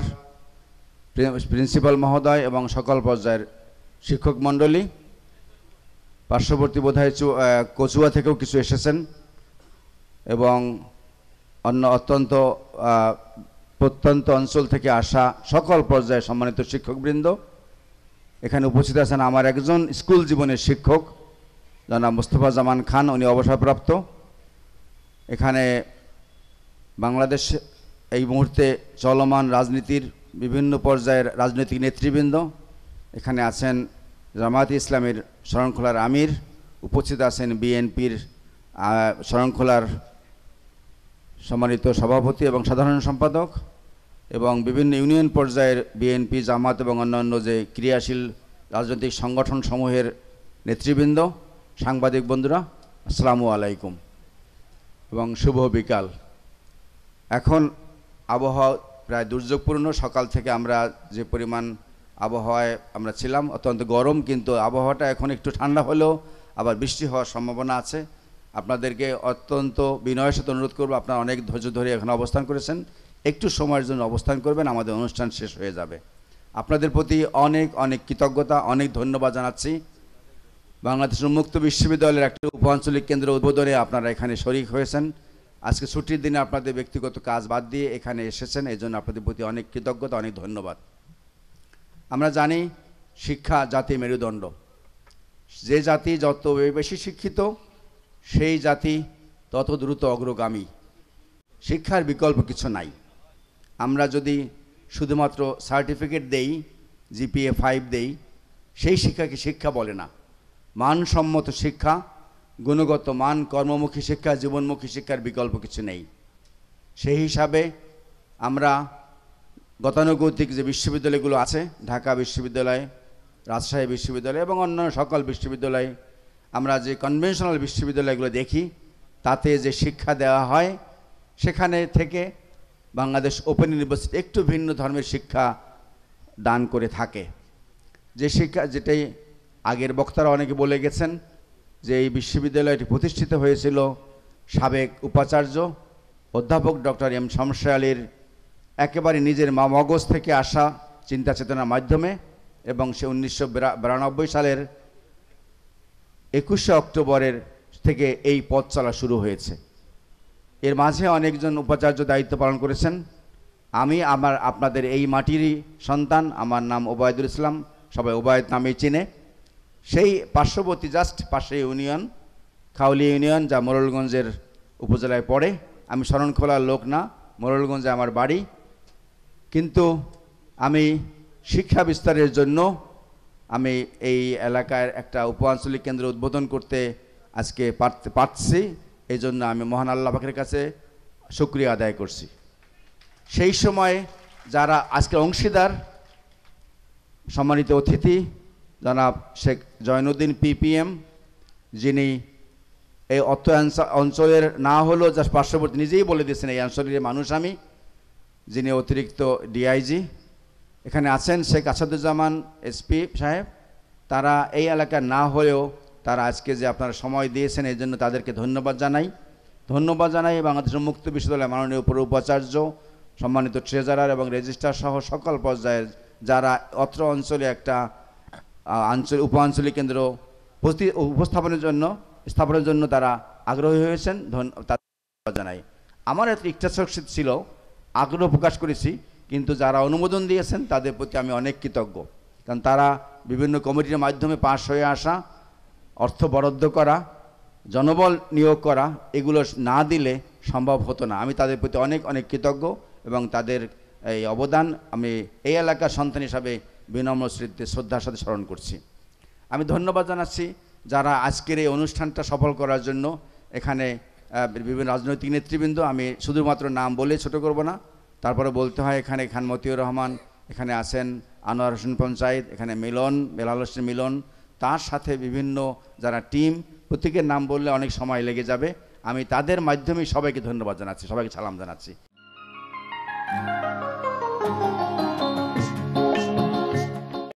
প্রিন্সিপাল মহোদয় এবং সকল পর্যায়ের শিক্ষক মণ্ডলী, পার্শ্ববর্তী বোধহয় কচুয়া থেকেও কিছু এসেছেন এবং অন্য অত্যন্ত প্রত্যন্ত অঞ্চল থেকে আসা সকল পর্যায়ে সম্মানিত শিক্ষকবৃন্দ, এখানে উপস্থিত আছেন আমার একজন স্কুল জীবনের শিক্ষক জনাব মোস্তফা জামান খান, উনি অবসরপ্রাপ্ত। এখানে বাংলাদেশ এই মুহূর্তে চলমান রাজনীতির বিভিন্ন পর্যায়ের রাজনৈতিক নেতৃবৃন্দ, এখানে আছেন জামায়াতে ইসলামের শরণখোলার আমির, উপস্থিত আছেন বিএনপির শরণখোলার সম্মানিত সভাপতি এবং সাধারণ সম্পাদক এবং বিভিন্ন ইউনিয়ন পর্যায়ের বিএনপি, জামাত এবং অন্যান্য যে ক্রিয়াশীল রাজনৈতিক সংগঠন সমূহের নেতৃবৃন্দ, সাংবাদিক বন্ধুরা, আসসালামু আলাইকুম এবং শুভ বিকাল। এখন আবহাওয়া প্রায় দুর্যোগপূর্ণ। সকাল থেকে আমরা যে পরিমাণ আবহাওয়ায় আমরা ছিলাম অত্যন্ত গরম, কিন্তু আবহাওয়াটা এখন একটু ঠান্ডা হলেও আবার বৃষ্টি হওয়ার সম্ভাবনা আছে। আপনাদেরকে অত্যন্ত বিনয়ের সাথে অনুরোধ করব, আপনারা অনেক ধৈর্য ধরে এখানে অবস্থান করেছেন, একটু সময়ের জন্য অবস্থান করবেন, আমাদের অনুষ্ঠান শেষ হয়ে যাবে। আপনাদের প্রতি অনেক অনেক কৃতজ্ঞতা, অনেক ধন্যবাদ জানাচ্ছি। বাংলাদেশ উন্মুক্ত বিশ্ববিদ্যালয়ের একটি উপ-আঞ্চলিক কেন্দ্র উদ্বোধনে আপনারা এখানে শরিক হয়েছেন। আজকে ছুটির দিনে আপনাদের ব্যক্তিগত কাজ বাদ দিয়ে এখানে এসেছেন, এই জন্য আপনাদের প্রতি অনেক কৃতজ্ঞতা, অনেক ধন্যবাদ। আমরা জানি শিক্ষা জাতি মেরুদণ্ড। যে জাতি যত বেশি শিক্ষিত সেই জাতি তত দ্রুত অগ্রগামী। শিক্ষার বিকল্প কিছু নাই। আমরা যদি শুধুমাত্র সার্টিফিকেট দেই, জিপিএ 5 দেই, সেই শিক্ষাকে শিক্ষা বলে না। মানসম্মত শিক্ষা, গুণগত মান, কর্মমুখী শিক্ষা, জীবনমুখী শিক্ষার বিকল্প কিছু নেই। সেই হিসাবে আমরা গতানুগতিক যে বিশ্ববিদ্যালয়গুলো আছে, ঢাকা বিশ্ববিদ্যালয়, রাজশাহী বিশ্ববিদ্যালয় এবং অন্যান্য সকল বিশ্ববিদ্যালয়, আমরা যে কনভেনশনাল বিশ্ববিদ্যালয়গুলো দেখি তাতে যে শিক্ষা দেওয়া হয় সেখানে থেকে বাংলাদেশ ওপেন ইউনিভার্সিটি একটু ভিন্ন ধর্মের শিক্ষা দান করে থাকে। যে শিক্ষা, যেটাই আগের বক্তারা অনেকে বলে গেছেন যে এই বিশ্ববিদ্যালয়টি প্রতিষ্ঠিত হয়েছিল সাবেক উপাচার্য অধ্যাপক ডক্টর এম শমশের আলীর একেবারে নিজের মগজ থেকে আসা চিন্তা চেতনার মাধ্যমে, এবং সে 1992 সালের 21শে অক্টোবরের থেকে এই পথ চলা শুরু হয়েছে। এর মাঝে অনেকজন উপাচার্য দায়িত্ব পালন করেছেন। আমি আপনাদের এই মাটিরই সন্তান, আমার নাম ওবায়দুল ইসলাম, সবাই ওবায়দ নামেই চিনে। সেই পার্শ্ববর্তী জাস্ট পাশে ইউনিয়ন, খাউলি ইউনিয়ন, যা মোড়লগঞ্জের উপজেলায় পড়ে। আমি শরণখোলার লোক না, মোড়লগঞ্জে আমার বাড়ি, কিন্তু আমি শিক্ষা বিস্তারের জন্য আমি এই এলাকার একটা উপ-আঞ্চলিক কেন্দ্র উদ্বোধন করতে আজকে পারছি। এই জন্য আমি মহান আল্লাহ পাকের কাছে শুকরিয়া আদায় করছি। সেই সময় যারা আজকে অংশীদার, সম্মানিত অতিথি জনাব শেখ জয়নুদ্দিন পিপিএম, যিনি এই অঞ্চলের না হলেও যা পার্শ্ববর্তী, নিজেই বলে দিয়েছেন এই অঞ্চলের মানুষ আমি, যিনি অতিরিক্ত ডিআইজি, এখানে আছেন শেখ আসাদুজ্জামান এসপি সাহেব, তারা এই এলাকার না হলেও তারা আজকে যে আপনারা সময় দিয়েছেন এই জন্য তাদেরকে ধন্যবাদ জানাই। বাংলাদেশ উন্মুক্ত বিশ্ববিদ্যালয়ের মাননীয় উপাচার্য, সম্মানিত ট্রেজারার এবং রেজিস্ট্রার সহ সকল পর্যায়ের যারা অত্র অঞ্চলে একটা উপ-আঞ্চলিক কেন্দ্র স্থাপনের জন্য তারা আগ্রহী হয়েছেন, ধন্যবাদ জানাই। আমার এত ইচ্ছাশক্তি ছিল, আগ্রহ প্রকাশ করেছি, কিন্তু যারা অনুমোদন দিয়েছেন তাদের প্রতি আমি অনেক কৃতজ্ঞ। কারণ তারা বিভিন্ন কমিটির মাধ্যমে পাশ হয়ে আসা, অর্থ বরাদ্দ করা, জনবল নিয়োগ করা, এগুলো না দিলে সম্ভব হতো না। আমি তাদের প্রতি অনেক অনেক কৃতজ্ঞ এবং তাদের এই অবদান আমি এই এলাকার সন্তান হিসাবে বিনম্র স্মৃতিতে শ্রদ্ধার সাথে স্মরণ করছি। আমি ধন্যবাদ জানাচ্ছি যারা আজকের এই অনুষ্ঠানটা সফল করার জন্য এখানে বিভিন্ন রাজনৈতিক নেতৃবৃন্দ, আমি শুধুমাত্র নাম বলে ছোট করব না, তারপরে বলতে হয় এখানে খান মতিউর রহমান, এখানে আছেন আনোয়ার হোসেন পঞ্চায়েত, এখানে মিলন, বেলাল হোসেন মিলন, তার সাথে বিভিন্ন যারা টিম, প্রত্যেকের নাম বললে অনেক সময় লেগে যাবে। আমি তাদের মাধ্যমে সবাইকে ধন্যবাদ জানাচ্ছি, সবাইকে সালাম জানাচ্ছি।